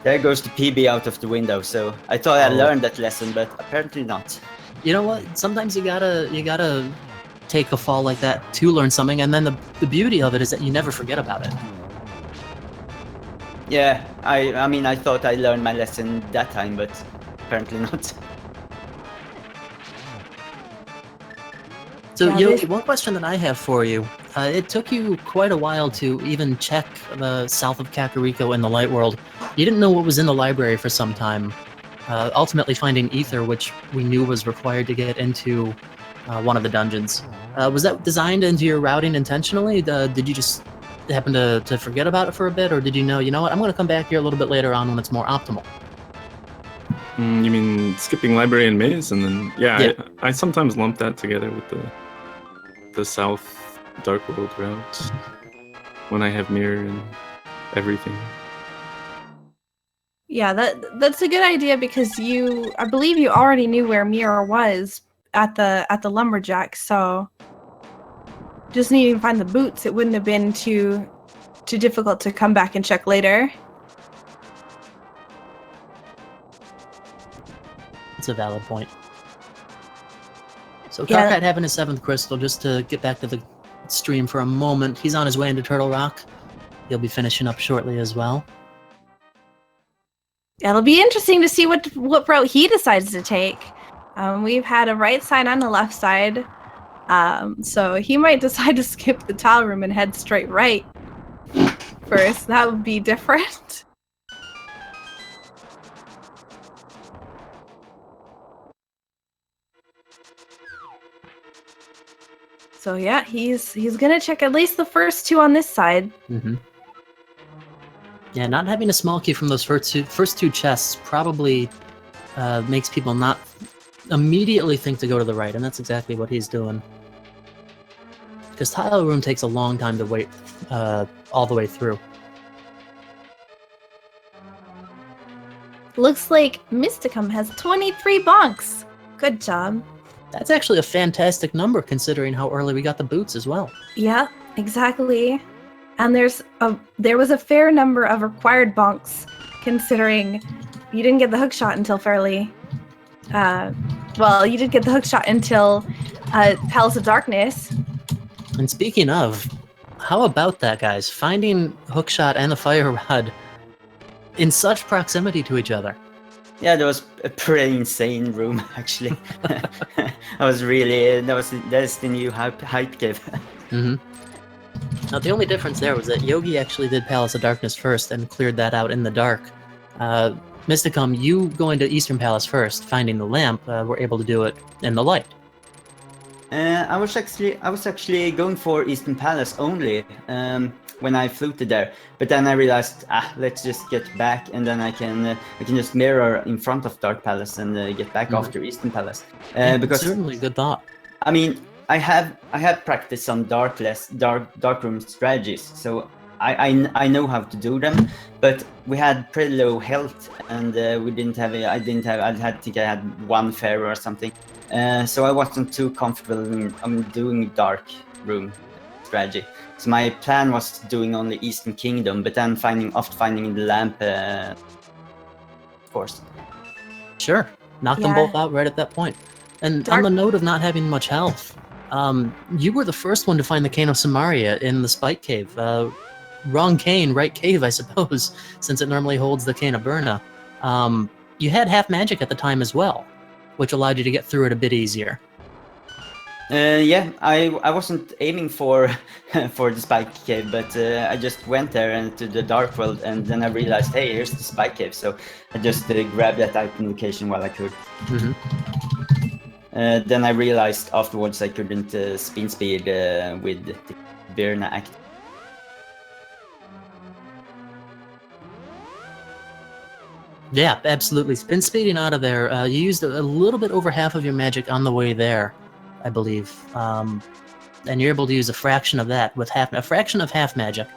there goes the PB out of the window. So I thought I learned that lesson, but apparently not. You know what? Sometimes you gotta take a fall like that to learn something, and then the beauty of it is that you never forget about it. Yeah, I mean, I thought I learned my lesson that time, but apparently not. So, Yeah, Yogi, one question that I have for you. It took you quite a while to even check the south of Kakariko in the Light World. You didn't know what was in the library for some time. Ultimately finding Ether, which we knew was required to get into one of the dungeons. Was that designed into your routing intentionally? Did you just happen to forget about it for a bit, or did you know what, I'm going to come back here a little bit later on when it's more optimal? You mean skipping library and maze, and then Yeah. I sometimes lump that together with the south Dark World route when I have mirror and everything. Yeah, that's a good idea because I believe you already knew where Mirror was at the lumberjack, so just needing to find the boots, it wouldn't have been too difficult to come back and check later. It's a valid point. So Yeah. Karkat having his 7th crystal, just to get back to the stream for a moment, he's on his way into Turtle Rock. He'll be finishing up shortly as well. Yeah, it'll be interesting to see what route he decides to take. We've had a right side and a left side, so he might decide to skip the tile room and head straight right first. That would be different. So yeah, he's gonna check at least the first 2 on this side. Mm-hmm. Yeah, not having a small key from those first two chests probably makes people not immediately think to go to the right, and that's exactly what he's doing. Because tile room takes a long time to wait all the way through. Looks like Mysticum has 23 bonks. Good job. That's actually a fantastic number considering how early we got the boots as well. Yeah, exactly. And there was a fair number of required bonks, considering you didn't get the hook shot until fairly. Well, you did get the hook shot until Palace of Darkness. And speaking of, how about that, guys? Finding hookshot and the fire rod in such proximity to each other. Yeah, that was a pretty insane room, actually. That's the new hype cave. Mm-hmm. Now, the only difference there was that Yogi actually did Palace of Darkness first and cleared that out in the dark. Mysticum, you going to Eastern Palace first, finding the lamp, were able to do it in the light. I was actually going for Eastern Palace only when I flew there, but then I realized, let's just get back, and then I can just mirror in front of Dark Palace and get back after Eastern Palace. Because certainly good thought. I mean, I have practiced some dark room strategies, so I know how to do them, but we had pretty low health, and we didn't have. I think I had one fairy or something, so I wasn't too comfortable in doing dark room strategy. So my plan was doing only Eastern Kingdom, but then after finding the lamp, of course. Sure, knocked them both out right at that point. And on the note of not having much health, you were the first one to find the Cane of Samaria in the Spike Cave. Wrong cane, right cave, I suppose, since it normally holds the Cane of Burna. You had half magic at the time as well, which allowed you to get through it a bit easier. Yeah, I wasn't aiming for the Spike Cave, but I just went there and to the Dark World, and then I realized, hey, here's the Spike Cave, so I just grabbed that item location while I could. Mm-hmm. Then I realized afterwards I couldn't spin speed with the Burna act. Yeah, absolutely. Spin speeding out of there. You used a little bit over half of your magic on the way there, I believe. And you're able to use a fraction of that with a fraction of half magic.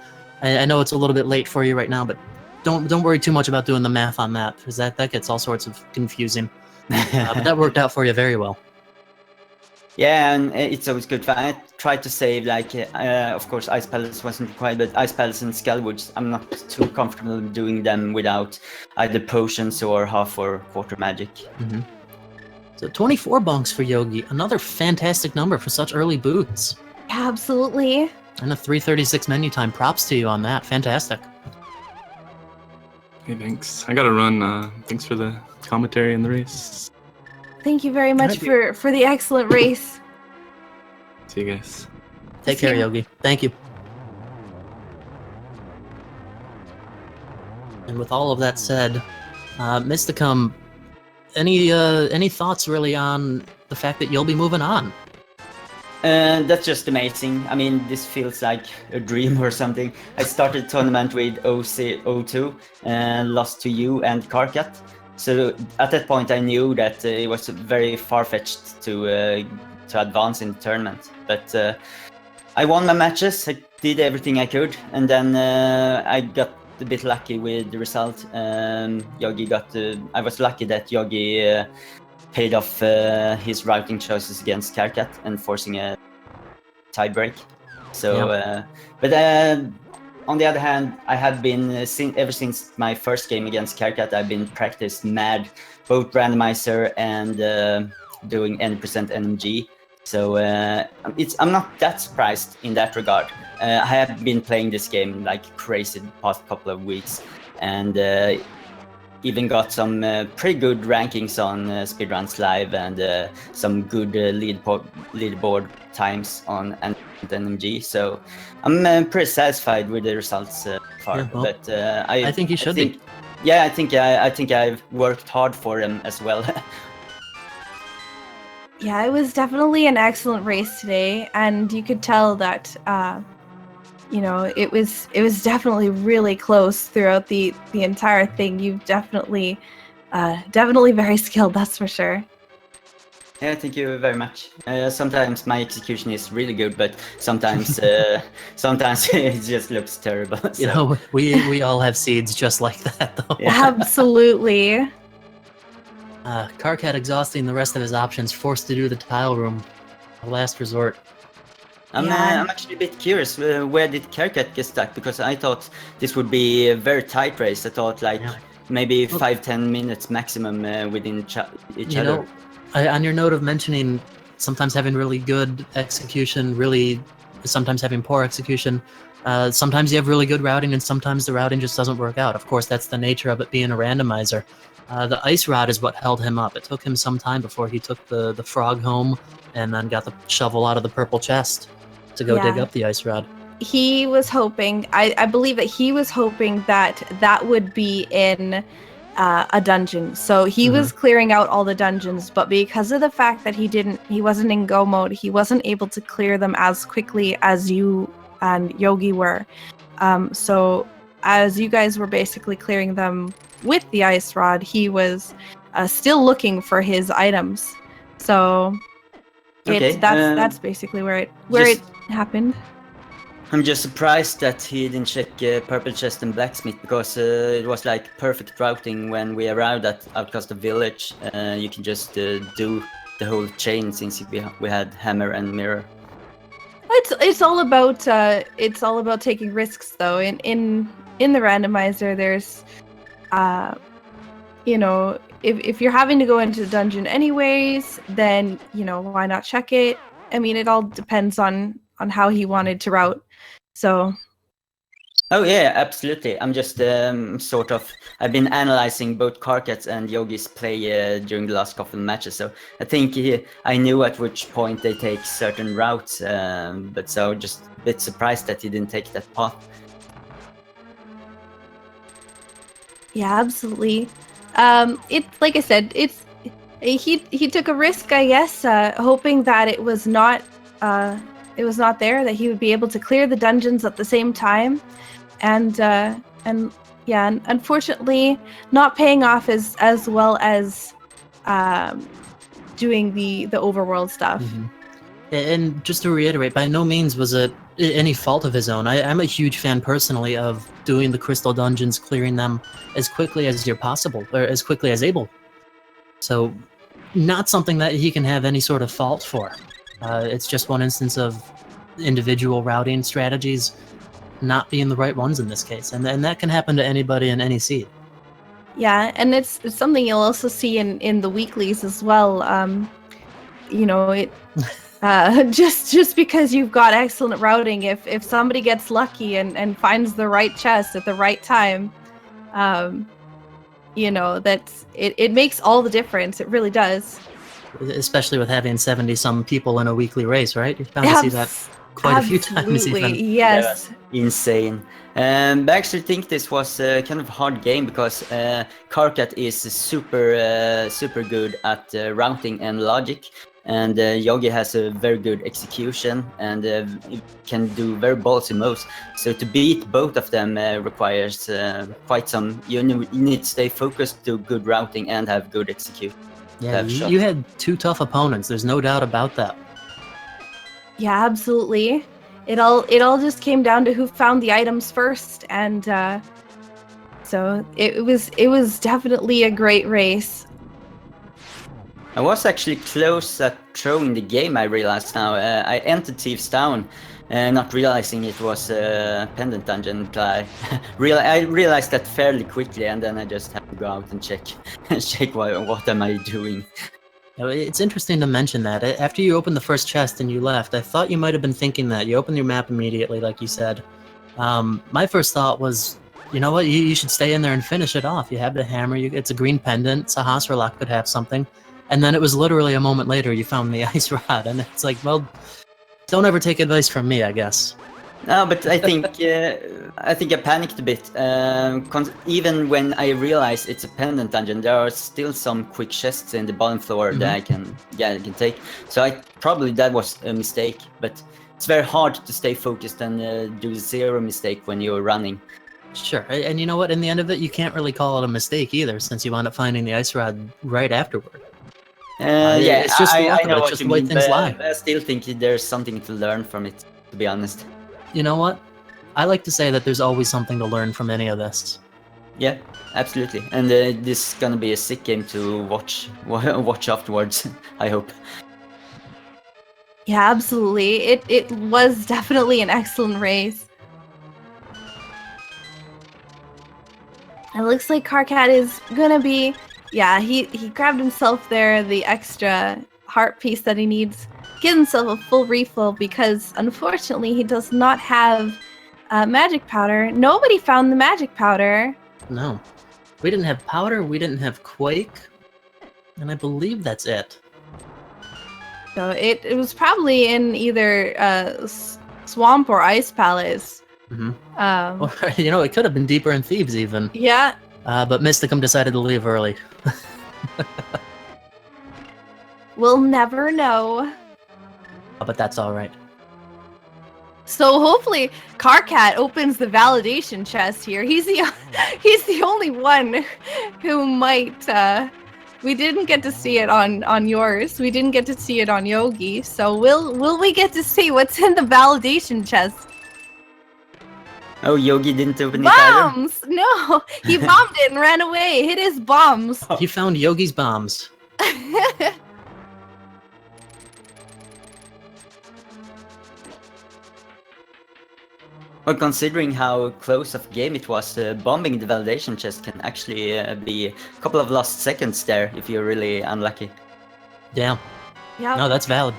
I know it's a little bit late for you right now, but don't worry too much about doing the math on that, because that gets all sorts of confusing. But that worked out for you very well. Yeah, and it's always good. I tried to save, like, of course, Ice Palace wasn't required, but Ice Palace and Skullwoods, I'm not too comfortable doing them without either potions or half or quarter magic. Mm-hmm. So 24 bunks for Yogi, another fantastic number for such early boots. Yeah, absolutely. And a 3:36 menu time. Props to you on that. Fantastic. Hey, thanks. I gotta run. Thanks for the commentary in the race. Thank you very much for the excellent race. See you guys. Take care, Yogi. Thank you. And with all of that said, Mysticum, any thoughts really on the fact that you'll be moving on? That's just amazing. I mean, this feels like a dream or something. I started tournament with OC02 and lost to you and Karkat. So at that point, I knew that it was very far-fetched to advance in the tournament. But I won my matches. I did everything I could, and then I got a bit lucky with the result. Yogi got. I was lucky that Yogi paid off his routing choices against Karkat and forcing a tiebreak. So, but on the other hand, I have been, ever since my first game against Karkat, I've been practiced mad, both randomizer and doing any percent NMG. So I'm not that surprised in that regard. I have been playing this game like crazy the past couple of weeks, and even got some pretty good rankings on Speedruns Live and some good leaderboard times on NMG. So I'm pretty satisfied with the results so far. Yeah, well, but I think you should be. Yeah, I think I've worked hard for them as well. Yeah, it was definitely an excellent race today, and you could tell that it was definitely really close throughout the entire thing. You've definitely very skilled, that's for sure. Yeah, thank you very much. Sometimes my execution is really good, but sometimes sometimes it just looks terrible. So. You know, we all have seeds just like that, though. Yeah. Absolutely. Karkat exhausting the rest of his options, forced to do the tile room. A last resort. I'm actually a bit curious, where did Karkat get stuck? Because I thought this would be a very tight race. I thought maybe 5-10 minutes maximum within each other. Know, on your note of mentioning sometimes having really good execution, sometimes having poor execution, sometimes you have really good routing and sometimes the routing just doesn't work out. Of course, that's the nature of it being a randomizer. The ice rod is what held him up. It took him some time before he took the frog home and then got the shovel out of the purple chest to go dig up the ice rod. He was hoping, I believe that he was hoping that would be in a dungeon. So he was clearing out all the dungeons, but because of the fact that he wasn't in go mode, he wasn't able to clear them as quickly as you and Yogi were. So as you guys were basically clearing them with the ice rod, he was still looking for his items. So that's basically where it happened. I'm just surprised that he didn't check Purple Chest and Blacksmith, because it was like perfect routing when we arrived at Outcast Village. You can just do the whole chain since we had Hammer and Mirror. It's all about taking risks, though. In the randomizer, there's if you're having to go into the dungeon anyways, then why not check it? I mean, it all depends on how he wanted to route. So. Oh yeah, absolutely. I'm just I've been analyzing both Karkat's and Yogi's play during the last couple of matches, so I think I knew at which point they take certain routes, but so just a bit surprised that he didn't take that path. Yeah, absolutely. It's like I said, he took a risk, I guess, hoping that it was not there, that he would be able to clear the dungeons at the same time, and unfortunately, not paying off as well as doing the overworld stuff. And just to reiterate, by no means was it any fault of his own. I'm a huge fan personally of doing the crystal dungeons, clearing them as quickly as you're possible, or as quickly as able. So, not something that he can have any sort of fault for. It's just one instance of individual routing strategies not being the right ones in this case, and that can happen to anybody in any seed. Yeah, and it's something you'll also see in the weeklies as well. You know, it just because you've got excellent routing, if somebody gets lucky and finds the right chest at the right time, you know, it makes all the difference. It really does. Especially with having 70-some people in a weekly race, right? You're bound to see that quite a few times even. Yes. Yeah, insane. But I actually think this was kind of a hard game because Karkat is super good at routing and logic, and Yogi has a very good execution and can do very ballsy moves. So to beat both of them requires quite some. You need to stay focused, do good routing, and have good execution. Yeah, you had two tough opponents. There's no doubt about that. Yeah, absolutely. It all just came down to who found the items first, and so it was definitely a great race. I was actually close at throwing the game, I realized now. I entered Thieves Town, not realizing it was a pendant dungeon. I realized that fairly quickly, and then I just had to go out and check what am I doing. It's interesting to mention that. After you opened the first chest and you left, I thought you might have been thinking that. You opened your map immediately, like you said. My first thought was, you know what, you should stay in there and finish it off. You have the hammer, it's a green pendant, Sahasrarlak could have something. And then it was literally a moment later you found the ice rod, and it's like, well, don't ever take advice from me, I guess. No, but I think I panicked a bit. Even when I realized it's a pendant dungeon, there are still some quick chests in the bottom floor that I can take. So that was a mistake. But it's very hard to stay focused and do zero mistake when you're running. Sure, and you know what? In the end of it, you can't really call it a mistake either, since you wound up finding the ice rod right afterward. Yeah, it's just I know it's what just you the way mean, things but lie. I still think there's something to learn from it, to be honest. You know what? I like to say that there's always something to learn from any of this. Yeah, absolutely. And this is gonna be a sick game to watch afterwards, I hope. Yeah, absolutely. It was definitely an excellent race. It looks like Karkat is gonna be, yeah, he grabbed himself there the extra heart piece that he needs. Give himself a full refill because unfortunately he does not have magic powder. Nobody found the magic powder. No. We didn't have powder, we didn't have quake, and I believe that's it. So it was probably in either swamp or ice palace. Or, you know, it could have been deeper in Thebes even. Yeah. But Mysticum decided to leave early. We'll never know. But that's alright. So hopefully Karkat opens the validation chest here. He's the only one who might. We didn't get to see it on yours. We didn't get to see it on Yogi. So will we get to see what's in the validation chest? Oh, Yogi didn't open it either? Bombs! No, he bombed it and ran away. Hit his bombs. He found Yogi's bombs. Well, considering how close of a game it was, bombing the validation chest can actually be a couple of lost seconds there if you're really unlucky. Yeah. Yeah. No, that's valid.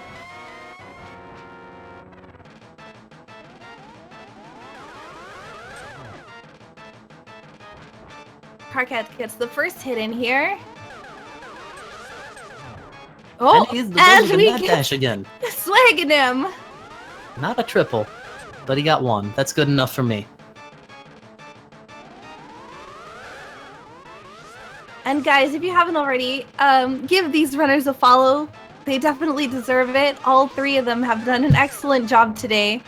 Karkat gets the first hit in here. Oh, and he's the and we mad get dash again. Agahnim. Not a triple, but he got one. That's good enough for me. And guys, if you haven't already, give these runners a follow. They definitely deserve it. All three of them have done an excellent job today.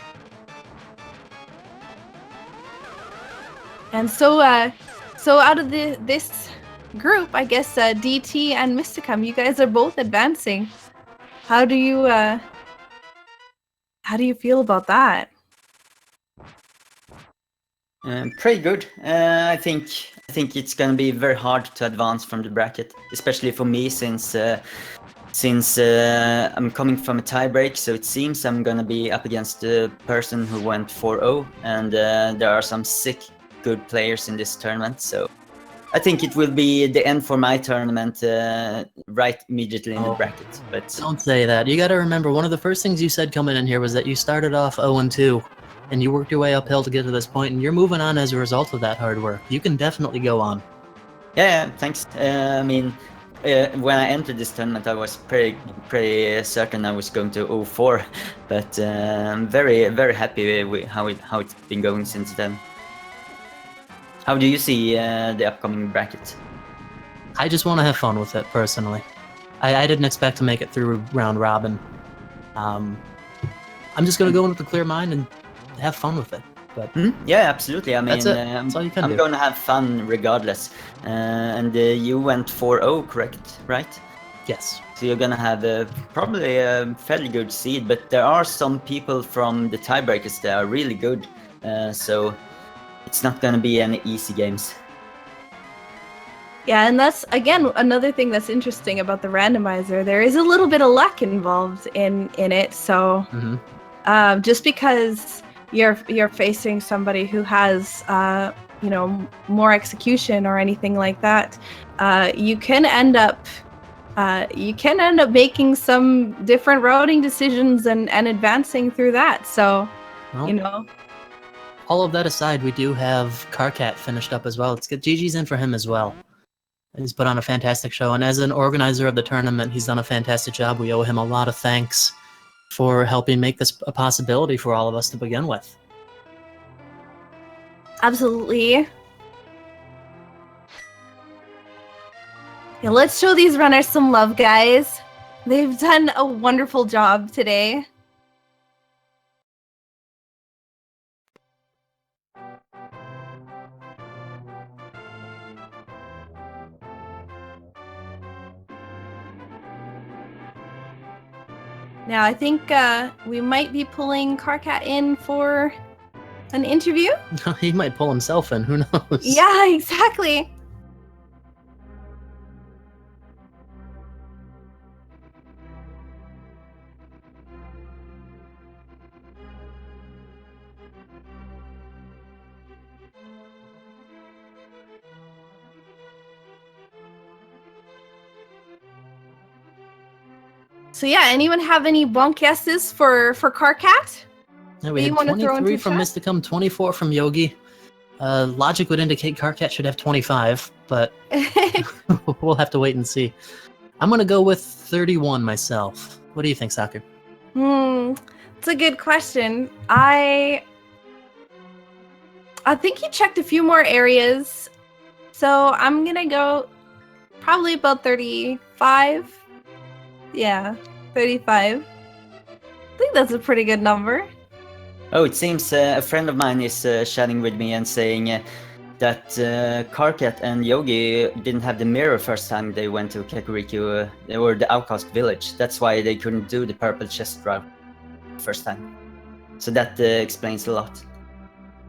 And so out of this group, I guess DT and Mysticum, you guys are both advancing. How do you feel about that? Pretty good. I think it's gonna be very hard to advance from the bracket, especially for me since I'm coming from a tiebreak. So it seems I'm gonna be up against the person who went 4-0, and there are some sick good players in this tournament. So I think it will be the end for my tournament right immediately in the bracket. But don't say that. You got to remember, one of the first things you said coming in here was that you started off 0-2, and you worked your way uphill to get to this point, and you're moving on as a result of that hard work. You can definitely go on. Yeah, thanks. I mean, when I entered this tournament, I was pretty certain I was going to 0-4, but I'm very, very happy with how it's been going since then. How do you see the upcoming bracket? I just want to have fun with it, personally. I didn't expect to make it through round robin. I'm just going to go in with a clear mind and have fun with it. But yeah, absolutely. I mean, that's it. That's all you can I'm do. going to have fun regardless. And you went 4-0, correct? Right? Yes. So you're going to have probably a fairly good seed, but there are some people from the tiebreakers that are really good. So it's not going to be any easy games. Yeah, and that's, again, another thing that's interesting about the randomizer. There is a little bit of luck involved in it. So just because you're facing somebody who has, more execution or anything like that, you can end up making some different routing decisions and advancing through that. So, well, all of that aside, we do have Karkat finished up as well. Let's get GG's in for him as well. He's put on a fantastic show, and as an organizer of the tournament, he's done a fantastic job. We owe him a lot of thanks for helping make this a possibility for all of us to begin with. Absolutely. Yeah, let's show these runners some love, guys. They've done a wonderful job today. Now, I think we might be pulling Karkat in for an interview. He might pull himself in, who knows? Yeah, exactly. So yeah, anyone have any bonk guesses for Karkat? Yeah, we had 23 from Mysticum, 24 from Yogi. Logic would indicate Karkat should have 25, but we'll have to wait and see. I'm gonna go with 31 myself. What do you think, Soccer? It's a good question. I think he checked a few more areas, so I'm gonna go probably about 35. Yeah, 35. I think that's a pretty good number. Oh, it seems a friend of mine is chatting with me and saying that Karkat and Yogi didn't have the mirror first time they went to Kakariko, or the Outcast Village. That's why they couldn't do the purple chest route first time. So that explains a lot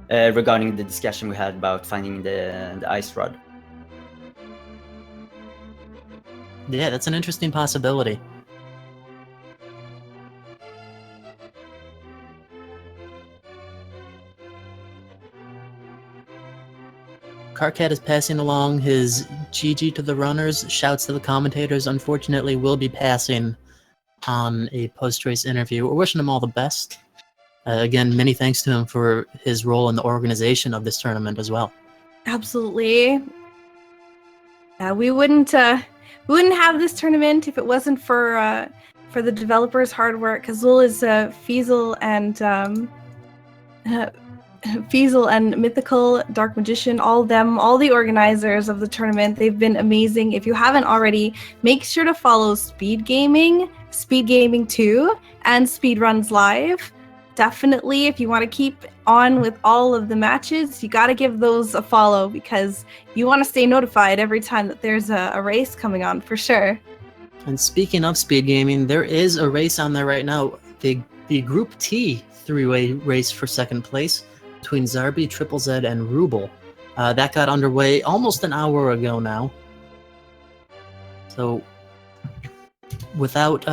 regarding the discussion we had about finding the ice rod. Yeah, that's an interesting possibility. Karkat is passing along his GG to the runners, shouts to the commentators. Unfortunately, will be passing on a post-race interview. We're wishing him all the best. Again, many thanks to him for his role in the organization of this tournament as well. Absolutely. We wouldn't have this tournament if it wasn't for the developers' hard work. Azul is Feasel and Mythical, Dark Magician, all the organizers of the tournament. They've been amazing. If you haven't already, make sure to follow Speed Gaming 2, and Speedruns Live. Definitely, if you want to keep on with all of the matches, you got to give those a follow because you want to stay notified every time that there's a race coming on, for sure. And speaking of Speed Gaming, there is a race on there right now. The Group T three-way race for second place. between Zarby, Triple Z, and Ruble. That got underway almost an hour ago now. So, without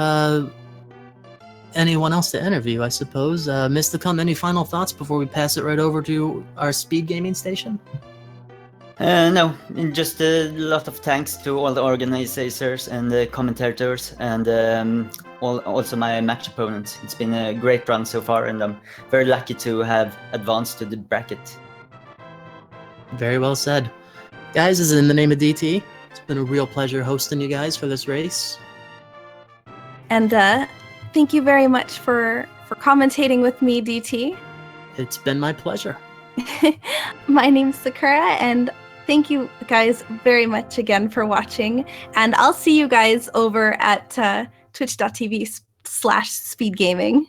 anyone else to interview, I suppose, Mr. Cum, any final thoughts before we pass it right over to our speed gaming station? No, just a lot of thanks to all the organizers and the commentators and also my match opponents. It's been a great run so far, and I'm very lucky to have advanced to the bracket. Very well said. Guys, this is in the name of DT. It's been a real pleasure hosting you guys for this race. And thank you very much for commentating with me, DT. It's been my pleasure. My name's Sakura, and thank you guys very much again for watching. And I'll see you guys over at twitch.tv/speedgaming.